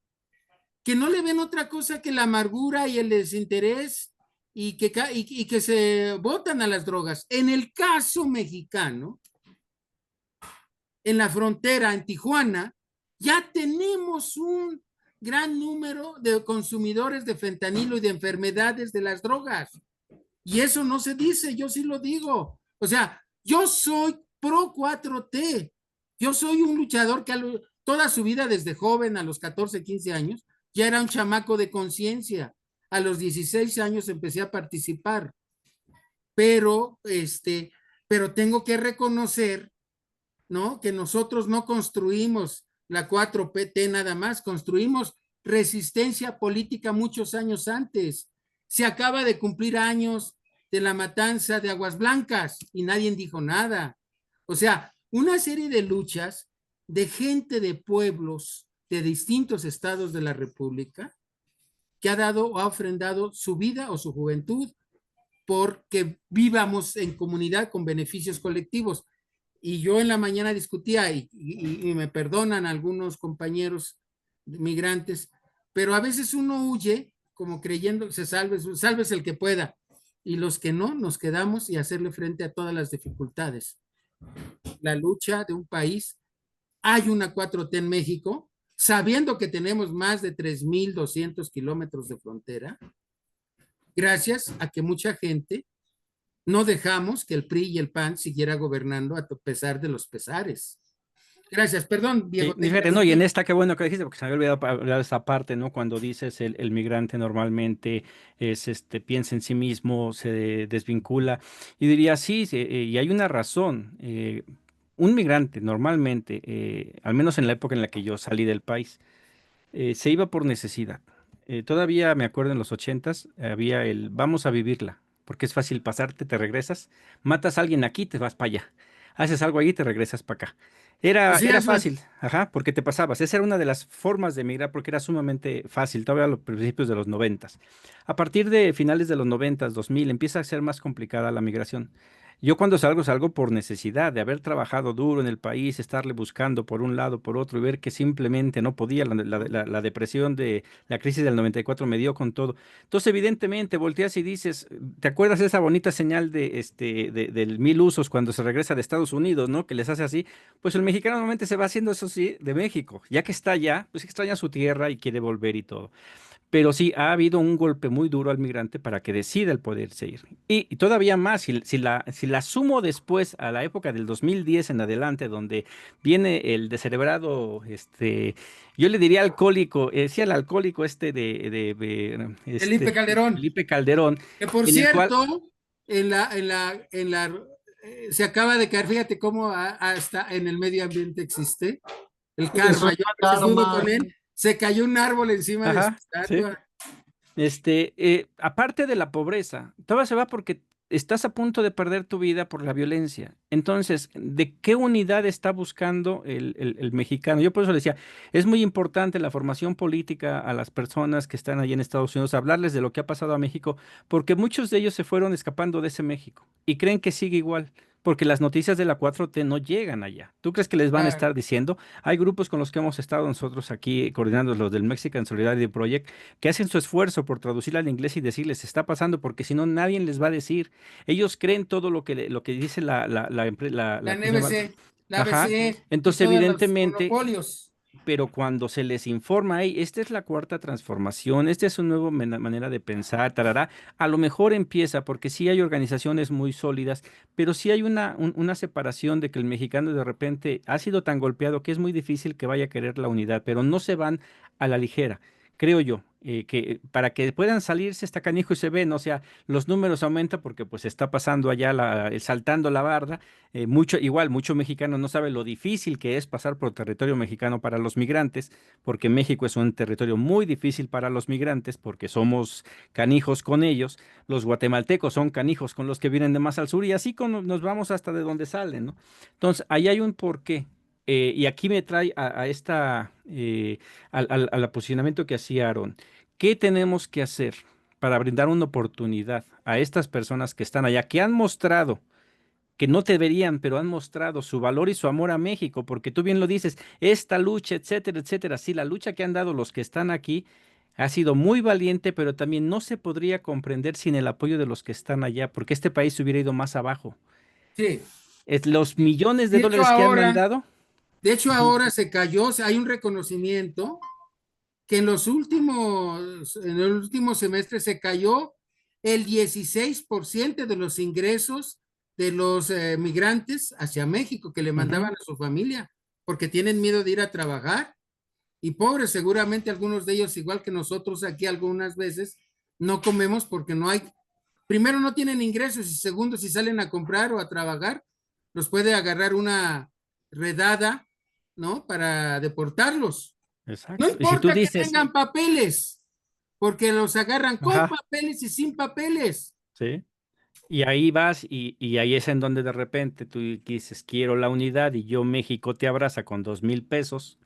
que no le ven otra cosa que la amargura y el desinterés y que se botan a las drogas. En el caso mexicano, en la frontera, en Tijuana, ya tenemos un gran número de consumidores de fentanilo y de enfermedades de las drogas. Y eso no se dice, yo sí lo digo. O sea, yo soy pro 4T. Yo soy un luchador que toda su vida, desde joven, a los 14, 15 años, ya era un chamaco de conciencia. A los 16 años empecé a participar. Pero, pero tengo que reconocer, ¿no? Que nosotros no construimos la 4PT nada más, construimos resistencia política muchos años antes. Se acaba de cumplir años de la matanza de Aguas Blancas y nadie dijo nada. O sea, una serie de luchas de gente de pueblos de distintos estados de la República que ha dado o ha ofrendado su vida o su juventud porque vivamos en comunidad con beneficios colectivos. Y yo en la mañana discutía, y me perdonan algunos compañeros migrantes, pero a veces uno huye como creyendo se salves el que pueda, y los que no, nos quedamos y hacerle frente a todas las dificultades. La lucha de un país, hay una 4T en México, sabiendo que tenemos más de 3,200 kilómetros de frontera, gracias a que mucha gente no dejamos que el PRI y el PAN siguiera gobernando a pesar de los pesares. Gracias, perdón, sí, Diego, te fíjate, no, y en interrumpí. esta qué bueno que dijiste, porque se me había olvidado hablar esa parte, ¿no? Cuando dices el migrante normalmente es piensa en sí mismo, se desvincula. Y diría, sí, sí, y hay una razón. Un migrante normalmente, al menos en la época en la que yo salí del país, se iba por necesidad. Todavía me acuerdo en los ochentas, había el vamos a vivirla, porque es fácil pasarte, te regresas, matas a alguien aquí, te vas para allá, haces algo ahí, te regresas para acá. Así Era es, fácil, ajá, porque te pasabas. Esa era una de las formas de emigrar porque era sumamente fácil, todavía a los principios de los noventas. A partir de finales de los noventas, 2000, empieza a ser más complicada la migración. Yo cuando salgo, salgo por necesidad de haber trabajado duro en el país, estarle buscando por un lado, por otro y ver que simplemente no podía. La depresión de la crisis del 94 me dio con todo. Entonces, evidentemente, volteas y dices, ¿te acuerdas de esa bonita señal del mil usos cuando se regresa de Estados Unidos, ¿no? Que les hace así. Pues el mexicano normalmente se va haciendo eso sí de México. Ya que está allá, pues extraña su tierra y quiere volver y todo. Pero sí, ha habido un golpe muy duro al migrante para que decida el poderse ir. Y todavía más, si la sumo después a la época del 2010 en adelante, donde viene el descerebrado, yo le diría alcohólico, sí, el alcohólico Felipe Calderón, Felipe Calderón, que por en el cual, cierto, se acaba de caer, fíjate cómo hasta en el medio ambiente existe el Eso karma. es Yo a veces dudo karma. con él, se cayó un árbol encima de su Ajá, sí. estatua. Aparte de la pobreza, todo se va porque estás a punto de perder tu vida por la violencia. Entonces, ¿de qué unidad está buscando el mexicano? Yo por eso le decía, es muy importante la formación política a las personas que están allí en Estados Unidos, hablarles de lo que ha pasado a México, porque muchos de ellos se fueron escapando de ese México y creen que sigue igual. Porque las noticias de la 4T no llegan allá. ¿Tú crees que les van a Claro. estar diciendo? Hay grupos con los que hemos estado nosotros aquí coordinando los del Mexican Solidarity Project que hacen su esfuerzo por traducirla al inglés y decirles está pasando, porque si no nadie les va a decir. Ellos creen todo lo que dice La ¿cómo se llama? NBC, la Ajá. ABC y Entonces, todos los evidentemente, monopolios. pero cuando se les informa, hey, esta es la cuarta transformación, esta es una nueva manera de pensar, tarará, a lo mejor empieza, porque sí hay organizaciones muy sólidas, pero sí hay una separación de que el mexicano de repente ha sido tan golpeado que es muy difícil que vaya a querer la unidad, pero no se van a la ligera. Creo yo, que para que puedan salirse está canijo y se ven, o sea, los números aumentan porque pues está pasando allá saltando la barda, mucho mexicano no sabe lo difícil que es pasar por territorio mexicano para los migrantes, porque México es un territorio muy difícil para los migrantes, porque somos canijos con ellos. Los guatemaltecos son canijos con los que vienen de más al sur y así nos vamos hasta de donde salen, ¿no? Entonces, ahí hay un porqué. Y aquí me trae al aposicionamiento que hacía Aaron. ¿Qué tenemos que hacer para brindar una oportunidad a estas personas que están allá, que han mostrado que no deberían, pero han mostrado su valor y su amor a México, porque tú bien lo dices, esta lucha, etcétera, etcétera, sí, la lucha que han dado los que están aquí ha sido muy valiente, pero también no se podría comprender sin el apoyo de los que están allá, porque este país se hubiera ido más abajo. Sí. Los millones de De hecho, dólares que han mandado. Ujú. ahora se cayó, hay un reconocimiento que en el último semestre se cayó el 16% de los ingresos de los migrantes hacia México que le Ujú. mandaban a su familia, porque tienen miedo de ir a trabajar. Y pobres, seguramente algunos de ellos, igual que nosotros aquí algunas veces, no comemos porque no hay, primero no tienen ingresos y segundo, si salen a comprar o a trabajar, los puede agarrar una redada, ¿no? Para deportarlos. No Exacto. Y si tú importa que dices, tengan papeles, porque los agarran con ajá, papeles y sin papeles. sí. Y ahí vas y ahí es en donde de repente tú dices, quiero la unidad y yo México te abraza con 2,000 pesos.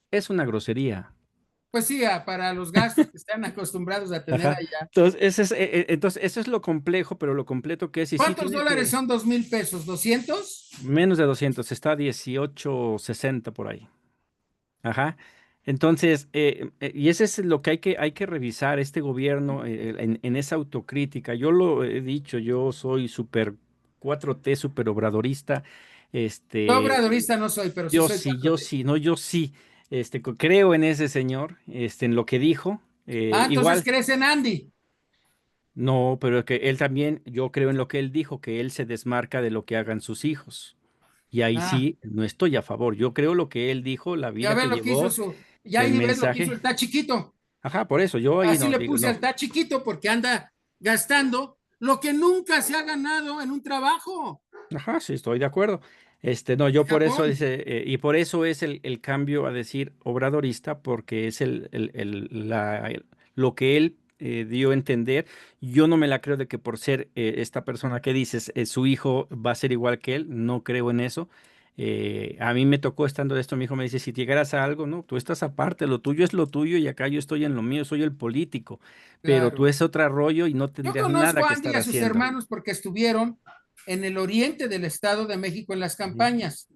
Es una grosería. Pues sí, para los gastos que están acostumbrados a tener Ajá. allá. Entonces, eso es lo complejo, pero lo completo que es, y sí ¿Cuántos tiene dólares que, son 2,000 pesos? ¿200? menos de 200 está a 18,60 por ahí. Ajá. Entonces, y ese es lo que hay que revisar, este gobierno, en esa autocrítica. Yo lo he dicho, yo soy súper 4T, súper obradorista. Yo Este, obradorista no soy, pero sí yo soy sí, 4T. no, yo sí. Creo en ese señor, en lo que dijo. Ah, entonces Igual. crees en Andy. No, pero que él también, yo creo en lo que él dijo, que él se desmarca de lo que hagan sus hijos. Y ahí Ah, sí, no estoy a favor. Yo creo lo que él dijo, la ya vida ves que lo que hizo llevó, ya el ahí ves lo que hizo mensaje. el está chiquito. Ajá, por eso, yo ahí Así no le digo, puse al no. está chiquito porque anda gastando lo que nunca se ha ganado en un trabajo Ajá, sí, estoy de acuerdo. No, yo en por eso Japón. dice, y por eso es el cambio a decir obradorista, porque es lo que él dio a entender. Yo no me la creo de que por ser esta persona que dices, su hijo va a ser igual que él, no creo en eso. A mí me tocó estando de esto, mi hijo me dice, si llegaras a algo, no, tú estás aparte, lo tuyo es lo tuyo y acá yo estoy en lo mío, soy el político, pero tú Claro. es otro rollo y no Yo tendrías conozco nada a que Andy y estar a sus haciendo. hermanos porque estuvieron en el oriente del Estado de México en las Ujú. campañas.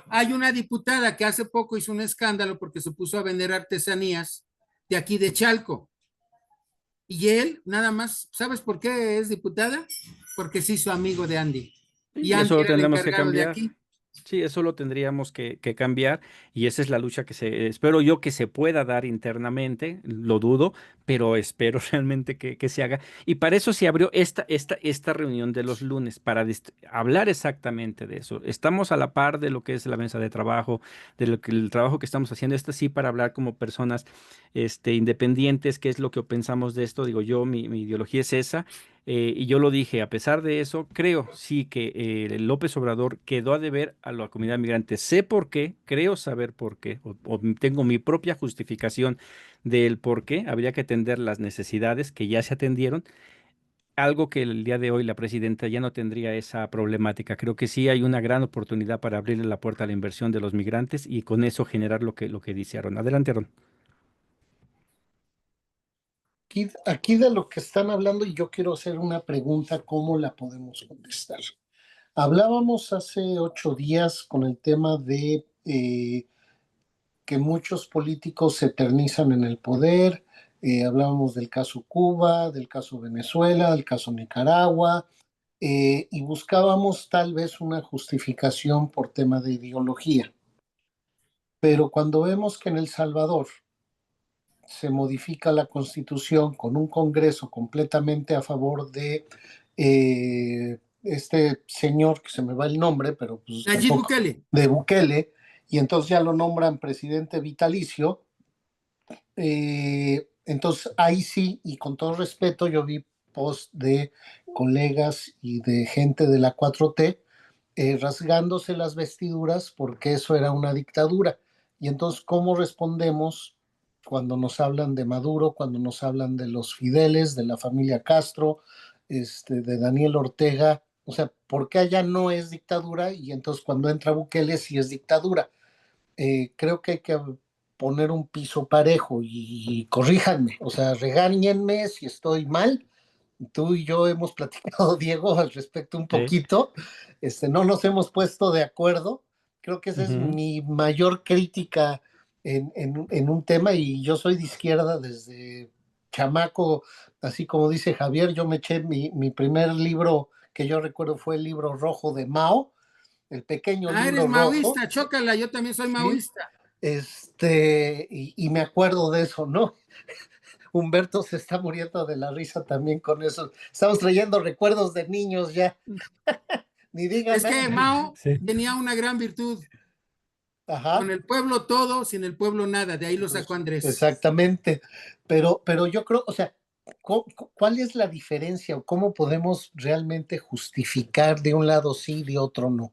Hay una diputada que hace poco hizo un escándalo porque se puso a vender artesanías de aquí de Chalco. Y él, nada más, ¿sabes por qué es diputada? Porque se hizo amigo de Andy. Y Y eso Andy lo era el tendremos que encargado de cambiar. aquí. Sí, eso lo tendríamos que cambiar y esa es la lucha que espero yo que se pueda dar internamente, lo dudo, pero espero realmente que se haga. Y para eso se abrió esta reunión de los lunes, para hablar exactamente de eso. Estamos a la par de lo que es la mesa de trabajo, de lo que el trabajo que estamos haciendo. Esto sí para hablar como personas independientes, qué es lo que pensamos de esto. Digo, yo, mi ideología es esa. Y yo lo dije, a pesar de eso, creo sí que López Obrador quedó a deber a la comunidad migrante. Sé por qué, creo saber por qué, o tengo mi propia justificación del por qué. Habría que atender las necesidades que ya se atendieron, algo que el día de hoy la presidenta ya no tendría esa problemática. Creo que sí hay una gran oportunidad para abrirle la puerta a la inversión de los migrantes y con eso generar lo que dice Aaron. Adelante, Aaron. Aquí de lo que están hablando, y yo quiero hacer una pregunta, ¿cómo la podemos contestar? Hablábamos hace 8 días con el tema de que muchos políticos se eternizan en el poder. Hablábamos del caso Cuba, del caso Venezuela, del caso Nicaragua, y buscábamos tal vez una justificación por tema de ideología. Pero cuando vemos que en El Salvador se modifica la constitución con un Congreso completamente a favor de este señor, que se me va el nombre, pero pues Nayib tampoco, Bukele. de Bukele, y entonces ya lo nombran presidente vitalicio. Entonces ahí sí, y con todo respeto, yo vi post de colegas y de gente de la 4T rasgándose las vestiduras porque eso era una dictadura. Y entonces, ¿cómo respondemos cuando nos hablan de Maduro, cuando nos hablan de los Fideles, de la familia Castro, de Daniel Ortega? O sea, ¿por qué allá no es dictadura y entonces cuando entra Bukele sí es dictadura? Creo que hay que poner un piso parejo y corríjanme, o sea, regáñenme si estoy mal. Tú y yo hemos platicado, Diego, al respecto un Sí. poquito. No nos hemos puesto de acuerdo. Creo que esa es Ujú. mi mayor crítica en un tema, y yo soy de izquierda desde chamaco, así como dice Javier. Yo me eché mi primer libro que yo recuerdo fue el libro rojo de Mao, el pequeño Ah, eres libro rojo, maoísta, chócala, yo también soy ¿sí? maoísta. Y me acuerdo de eso, ¿no? Humberto se está muriendo de la risa también con eso. Estamos trayendo recuerdos de niños ya. Ni digan Es que nada. Mao Sí. tenía una gran virtud, Ajá. con el pueblo todo, sin el pueblo nada, de ahí lo sacó Andrés. Exactamente. Pero yo creo, o sea, ¿cuál es la diferencia o cómo podemos realmente justificar de un lado sí, de otro no?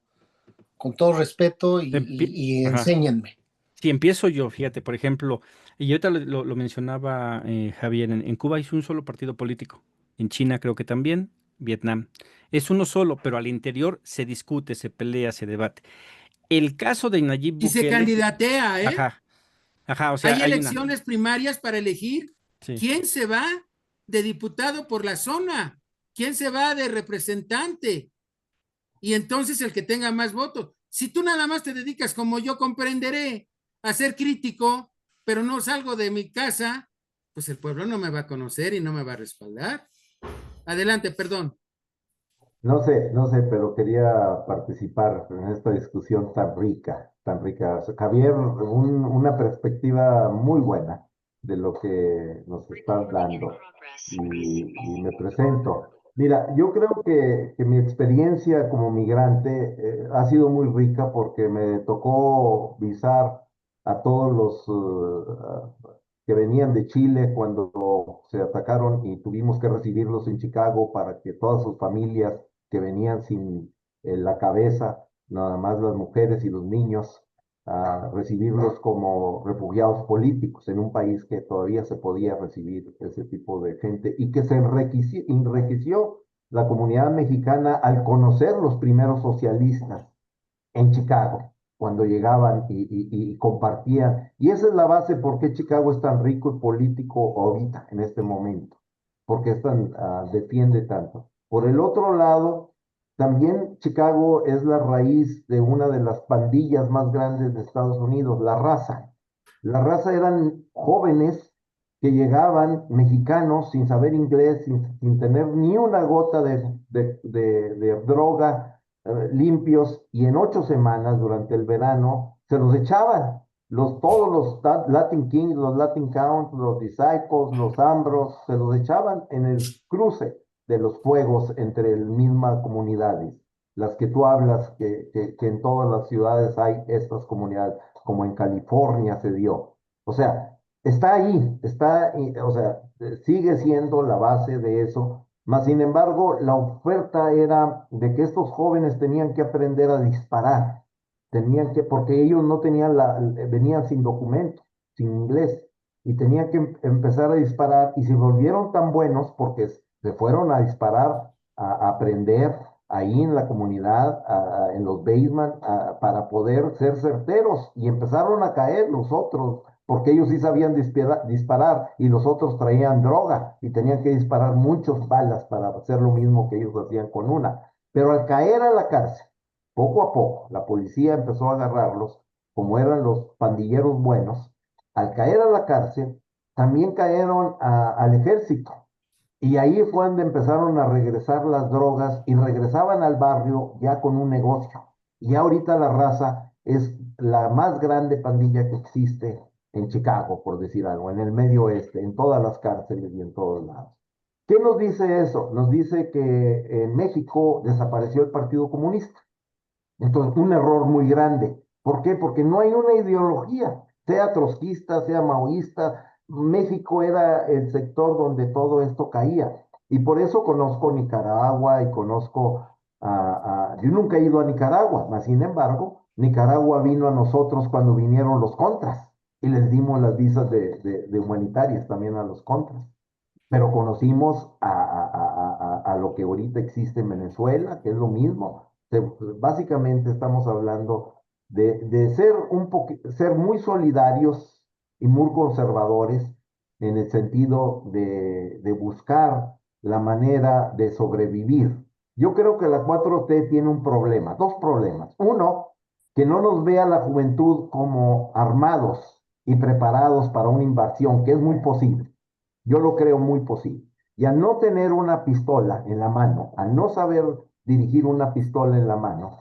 Con todo respeto y Ajá. enséñenme. Si empiezo yo, fíjate, por ejemplo, y ahorita lo mencionaba Javier, en Cuba hay un solo partido político, en China creo que también, Vietnam. Es uno solo, pero al interior se discute, se pelea, se debate. El caso de Nayib Y se Bukele, candidatea, ¿eh? ajá, ajá, o sea, Hay hay una, elecciones primarias para elegir sí, quién se va de diputado por la zona, quién se va de representante, y entonces el que tenga más votos. Si tú nada más te dedicas, como yo comprenderé, a ser crítico, pero no salgo de mi casa, pues el pueblo no me va a conocer y no me va a respaldar. Adelante, perdón. No sé, pero quería participar en esta discusión tan rica, tan rica. O sea, Javier, una perspectiva muy buena de lo que nos estás dando. Y me presento. Mira, yo creo que mi experiencia como migrante ha sido muy rica porque me tocó visar a todos que venían de Chile cuando se atacaron y tuvimos que recibirlos en Chicago para que todas sus familias que venían sin la cabeza, nada más las mujeres y los niños, a recibirlos como refugiados políticos en un país que todavía se podía recibir ese tipo de gente y que se enriqueció la comunidad mexicana al conocer los primeros socialistas en Chicago, cuando llegaban y compartían. Y esa es la base por qué Chicago es tan rico y político ahorita, en este momento, porque es tan, defiende tanto. Por el otro lado, también Chicago es la raíz de una de las pandillas más grandes de Estados Unidos, la Raza. La Raza eran jóvenes que llegaban mexicanos sin saber inglés, sin tener ni una gota de droga, limpios, y en 8 semanas durante el verano se los echaban. Todos los Latin Kings, los Latin Counts, los Disciples, los Ambros, se los echaban en el cruce de los fuegos entre las mismas comunidades, las que tú hablas, que en todas las ciudades hay estas comunidades, como en California se dio. O sea, está ahí, o sea, sigue siendo la base de eso, Mas, sin embargo, la oferta era de que estos jóvenes tenían que aprender a disparar, porque ellos no tenían venían sin documento, sin inglés, y tenían que empezar a disparar, y se volvieron tan buenos porque se fueron a disparar, a aprender ahí en la comunidad, en los basement, para poder ser certeros, y empezaron a caer los otros porque ellos sí sabían disparar y los otros traían droga y tenían que disparar muchas balas para hacer lo mismo que ellos hacían con una. Pero al caer a la cárcel, poco a poco, la policía empezó a agarrarlos, como eran los pandilleros buenos. Al caer a la cárcel, también cayeron al ejército. Y ahí fue donde empezaron a regresar las drogas y regresaban al barrio ya con un negocio. Y ahorita la raza es la más grande pandilla que existe en Chicago, por decir algo, en el medio oeste, en todas las cárceles y en todos lados. ¿Qué nos dice eso? Nos dice que en México desapareció el Partido Comunista. Entonces, un error muy grande. ¿Por qué? Porque no hay una ideología, sea trotskista, sea maoísta. México era el sector donde todo esto caía. Y por eso conozco Nicaragua y conozco yo nunca he ido a Nicaragua, mas sin embargo, Nicaragua vino a nosotros cuando vinieron los contras y les dimos las visas de humanitarias también a los contras. Pero conocimos a lo que ahorita existe en Venezuela, que es lo mismo. Básicamente estamos hablando de ser ser muy solidarios y muy conservadores en el sentido de buscar la manera de sobrevivir. Yo creo que la 4T tiene un problema, dos problemas. Uno, que no nos vea la juventud como armados y preparados para una invasión, que es muy posible. Yo lo creo muy posible. Y al no tener una pistola en la mano, al no saber dirigir una pistola en la mano,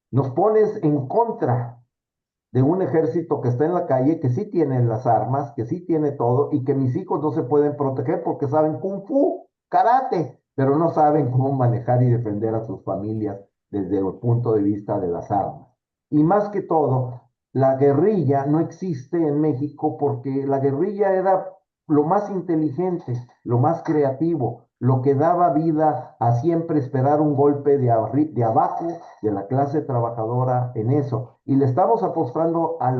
nos pones en contra de un ejército que está en la calle, que sí tiene las armas, que sí tiene todo, y que mis hijos no se pueden proteger porque saben kung fu, karate, pero no saben cómo manejar y defender a sus familias desde el punto de vista de las armas. Y más que todo, la guerrilla no existe en México porque la guerrilla era lo más inteligente, lo más creativo, lo que daba vida a siempre esperar un golpe de abajo de la clase trabajadora en eso. Y le estamos apostando a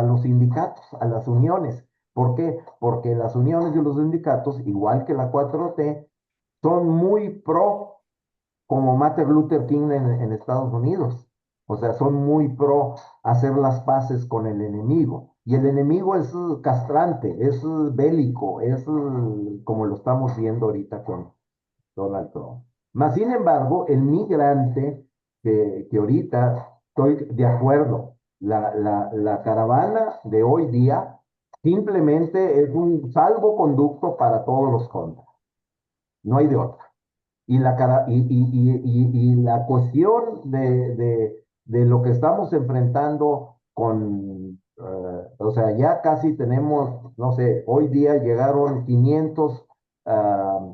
los sindicatos, a las uniones. ¿Por qué? Porque las uniones y los sindicatos, igual que la 4T, son muy pro, como Martin Luther King en Estados Unidos. O sea, son muy pro hacer las paces con el enemigo. Y el enemigo es castrante, es bélico, es como lo estamos viendo ahorita con Donald Trump. Mas, sin embargo, el migrante que ahorita estoy de acuerdo, la caravana de hoy día simplemente es un salvoconducto para todos los contras. No hay de otra. Y la cuestión de lo que estamos enfrentando o sea, ya casi tenemos, no sé, hoy día llegaron 500, ah,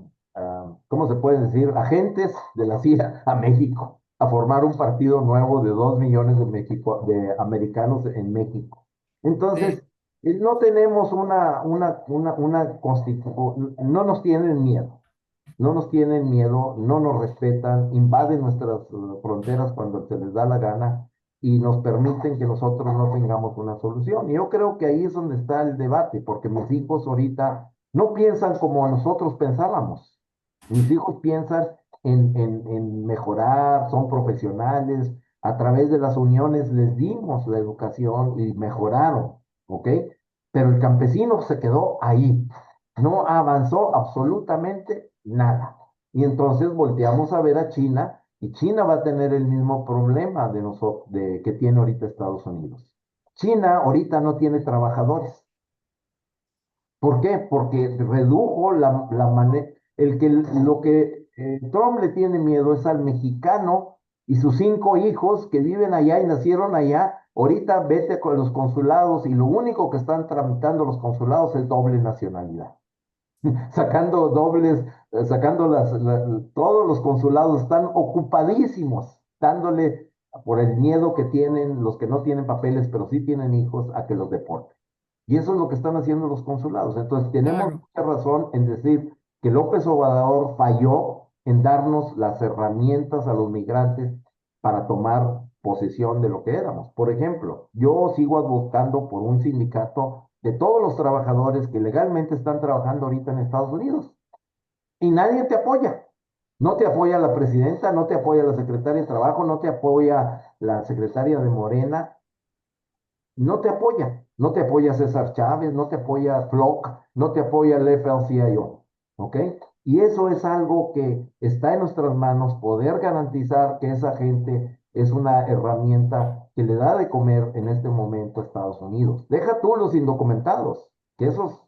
¿cómo se puede decir? Agentes de la CIA a México, a formar un partido nuevo de 2 millones de americanos en México. Entonces, no tenemos una constitución, no nos tienen miedo. No nos tienen miedo, no nos respetan, invaden nuestras fronteras cuando se les da la gana y nos permiten que nosotros no tengamos una solución. Y yo creo que ahí es donde está el debate, porque mis hijos ahorita no piensan como nosotros pensábamos. Mis hijos piensan en mejorar, son profesionales, a través de las uniones les dimos la educación y mejoraron, ¿ok? Pero el campesino se quedó ahí, no avanzó absolutamente nada. Y entonces volteamos a ver a China y China va a tener el mismo problema que tiene ahorita Estados Unidos. China ahorita no tiene trabajadores. ¿Por qué? Porque redujo la manera, lo que Trump le tiene miedo es al mexicano y sus 5 hijos que viven allá y nacieron allá. Ahorita vete con los consulados y lo único que están tramitando los consulados es doble nacionalidad. Sacando dobles, todos los consulados están ocupadísimos, dándole por el miedo que tienen los que no tienen papeles, pero sí tienen hijos, a que los deporten. Y eso es lo que están haciendo los consulados. Entonces, tenemos Claro. mucha razón en decir que López Obrador falló en darnos las herramientas a los migrantes para tomar posesión de lo que éramos. Por ejemplo, yo sigo advocando por un sindicato de todos los trabajadores que legalmente están trabajando ahorita en Estados Unidos y nadie te apoya. No te apoya la presidenta, no te apoya la secretaria de Trabajo, no te apoya la secretaria de Morena, no te apoya César Chávez, no te apoya Flock, no te apoya el FLCIO, ¿ok? Y eso es algo que está en nuestras manos, poder garantizar que esa gente es una herramienta que le da de comer en este momento a Estados Unidos. Deja tú los indocumentados, que esos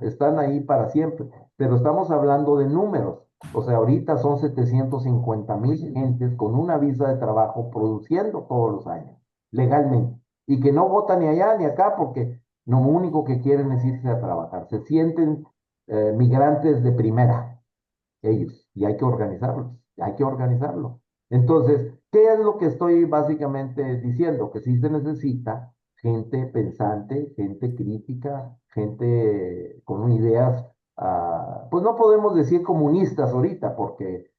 están ahí para siempre, pero estamos hablando de números. O sea, ahorita son 750,000 gentes con una visa de trabajo produciendo todos los años, legalmente y que no votan ni allá ni acá porque lo único que quieren es irse a trabajar. Se sienten migrantes de primera, ellos, y hay que organizarlos, hay que organizarlo. Entonces, ¿qué es lo que estoy básicamente diciendo? Que sí se necesita gente pensante, gente crítica, gente con ideas, pues no podemos decir comunistas ahorita, porque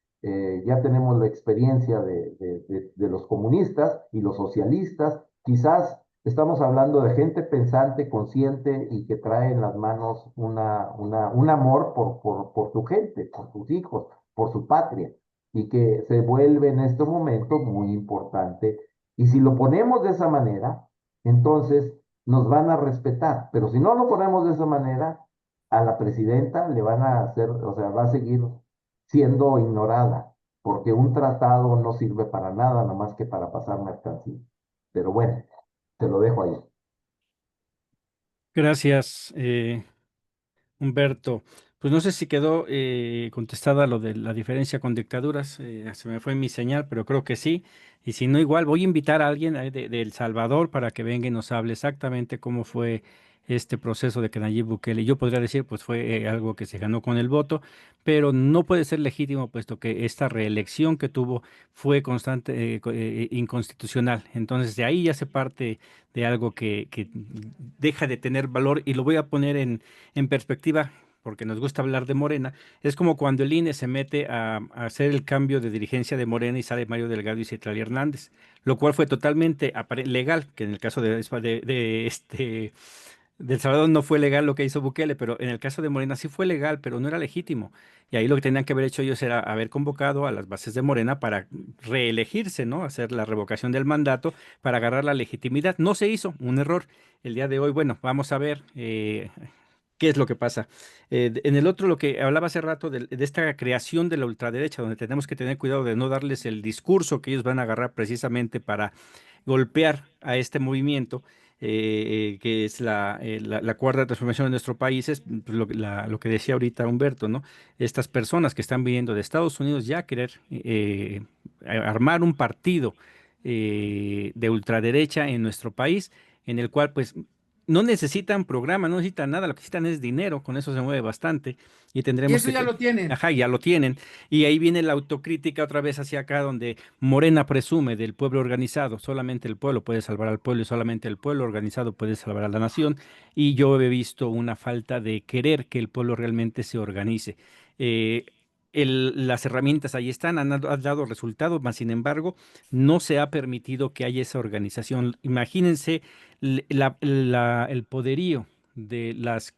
ya tenemos la experiencia de los comunistas y los socialistas. Quizás estamos hablando de gente pensante, consciente y que trae en las manos un amor por su gente, por sus hijos, por su patria, y que se vuelve en este momento muy importante. Y si lo ponemos de esa manera, entonces nos van a respetar. Pero si no lo ponemos de esa manera, a la presidenta le van a hacer, o sea, va a seguir siendo ignorada, porque un tratado no sirve para nada, nomás que para pasar mercancía. Pero bueno, te lo dejo ahí. Gracias, Humberto. Pues no sé si quedó contestada lo de la diferencia con dictaduras. Se me fue mi señal, pero creo que sí. Y si no, igual voy a invitar a alguien de El Salvador para que venga y nos hable exactamente cómo fue este proceso de que Nayib Bukele. Yo podría decir, pues fue algo que se ganó con el voto, pero no puede ser legítimo, puesto que esta reelección que tuvo fue constante, inconstitucional. Entonces, de ahí ya se parte de algo que deja de tener valor y lo voy a poner en perspectiva, porque nos gusta hablar de Morena. Es como cuando el INE se mete a hacer el cambio de dirigencia de Morena y sale Mario Delgado y Citlali Hernández, lo cual fue totalmente legal, que en el caso de El Salvador no fue legal lo que hizo Bukele, pero en el caso de Morena sí fue legal, pero no era legítimo. Y ahí lo que tenían que haber hecho ellos era haber convocado a las bases de Morena para reelegirse, ¿no? Hacer la revocación del mandato para agarrar la legitimidad. No se hizo, un error. El día de hoy, bueno, vamos a ver qué es lo que pasa. En el otro, lo que hablaba hace rato de esta creación de la ultraderecha, donde tenemos que tener cuidado de no darles el discurso que ellos van a agarrar precisamente para golpear a este movimiento, que es la cuarta transformación de nuestro país, es pues, lo que decía ahorita Humberto, ¿no? Estas personas que están viniendo de Estados Unidos ya querer armar un partido de ultraderecha en nuestro país, en el cual pues no necesitan programa, no necesitan nada, lo que necesitan es dinero, con eso se mueve bastante y Y tendremos eso que, ya lo tienen. ajá, ya lo tienen. Y ahí viene la autocrítica otra vez hacia acá, donde Morena presume del pueblo organizado, solamente el pueblo puede salvar al pueblo y solamente el pueblo organizado puede salvar a la nación. Y yo he visto una falta de querer que el pueblo realmente se organice. Eh, las herramientas ahí están, han dado resultados, mas sin embargo, no se ha permitido que haya esa organización. Imagínense el poderío de las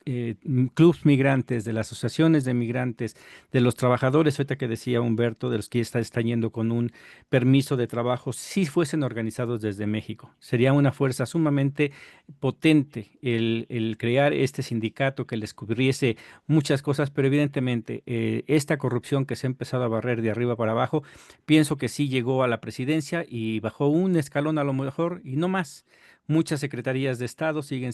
clubs migrantes, de las asociaciones de migrantes, de los trabajadores, ahorita que decía Humberto, de los que están yendo con un permiso de trabajo, si fuesen organizados desde México. Sería una fuerza sumamente potente el crear este sindicato que les cubriese muchas cosas, pero evidentemente esta corrupción que se ha empezado a barrer de arriba para abajo, pienso que sí llegó a la presidencia y bajó un escalón a lo mejor y no más. Muchas secretarías de Estado siguen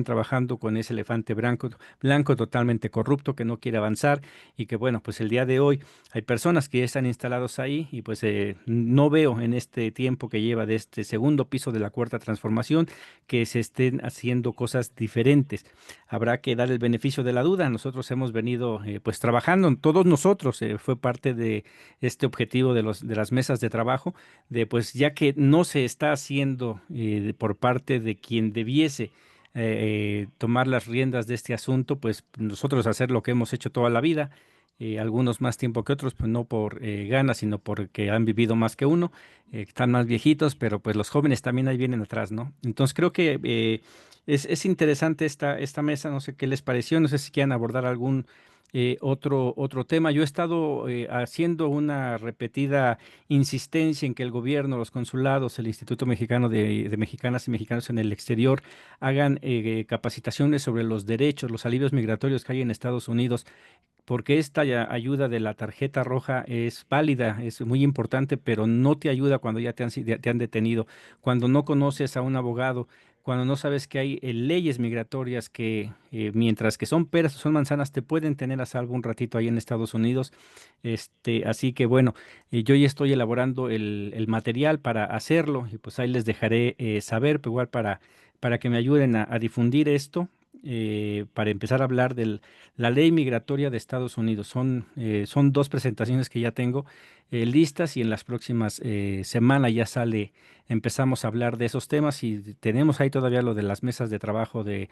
trabajando con ese elefante blanco totalmente corrupto que no quiere avanzar y que bueno, pues el día de hoy hay personas que ya están instalados ahí y pues no veo en este tiempo que lleva de este segundo piso de la cuarta transformación que se estén haciendo cosas diferentes. Habrá que dar el beneficio de la duda. Nosotros hemos venido pues trabajando, todos nosotros, fue parte de este objetivo de las mesas de trabajo de pues ya que no se está haciendo por parte de quien debiese tomar las riendas de este asunto, pues nosotros hacer lo que hemos hecho toda la vida, algunos más tiempo que otros, pues no por ganas, sino porque han vivido más que uno, están más viejitos, pero pues los jóvenes también ahí vienen atrás, ¿no? Entonces creo que es interesante esta mesa, no sé qué les pareció, no sé si quieren abordar algún otro tema. Yo he estado haciendo una repetida insistencia en que el gobierno, los consulados, el Instituto Mexicano de Mexicanas y Mexicanos en el exterior hagan capacitaciones sobre los derechos, los alivios migratorios que hay en Estados Unidos, porque esta ayuda de la tarjeta roja es válida, es muy importante, pero no te ayuda cuando ya te han detenido, cuando no conoces a un abogado, cuando no sabes que hay leyes migratorias que, mientras que son peras o son manzanas, te pueden tener a salvo un ratito ahí en Estados Unidos. Así que bueno, yo ya estoy elaborando el material para hacerlo y pues ahí les dejaré saber, pues igual para que me ayuden a difundir esto. Para empezar a hablar de la ley migratoria de Estados Unidos. Son dos presentaciones que ya tengo listas y en las próximas semanas ya empezamos a hablar de esos temas y tenemos ahí todavía lo de las mesas de trabajo de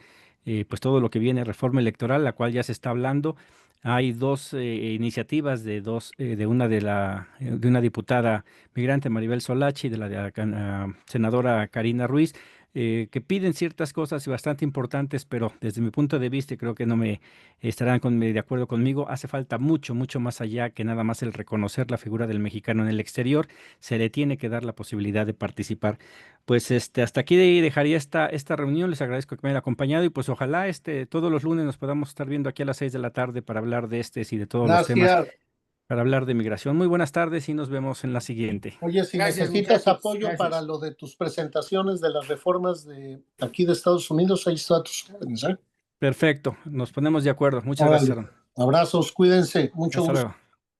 pues todo lo que viene, reforma electoral, la cual ya se está hablando. Hay dos iniciativas de una diputada migrante, Maribel Solachi, y de la senadora Karina Ruiz, que piden ciertas cosas bastante importantes, pero desde mi punto de vista, y creo que no me estarán de acuerdo conmigo, hace falta mucho, mucho más allá que nada más el reconocer la figura del mexicano en el exterior, se le tiene que dar la posibilidad de participar. Pues hasta aquí dejaría esta reunión, les agradezco que me hayan acompañado y pues ojalá todos los lunes nos podamos estar viendo aquí a las 6 de la tarde para hablar de y de todos los temas, Gracias. para hablar de migración. Muy buenas tardes y nos vemos en la siguiente. Oye, si Gracias, necesitas muchachos. apoyo para Gracias. lo de tus presentaciones de las reformas de aquí de Estados Unidos, ahí está tus órdenes, ¿eh? Perfecto, nos ponemos de acuerdo. Muchas gracias, Órale. Aaron. Abrazos, cuídense, mucho Hasta gusto. luego.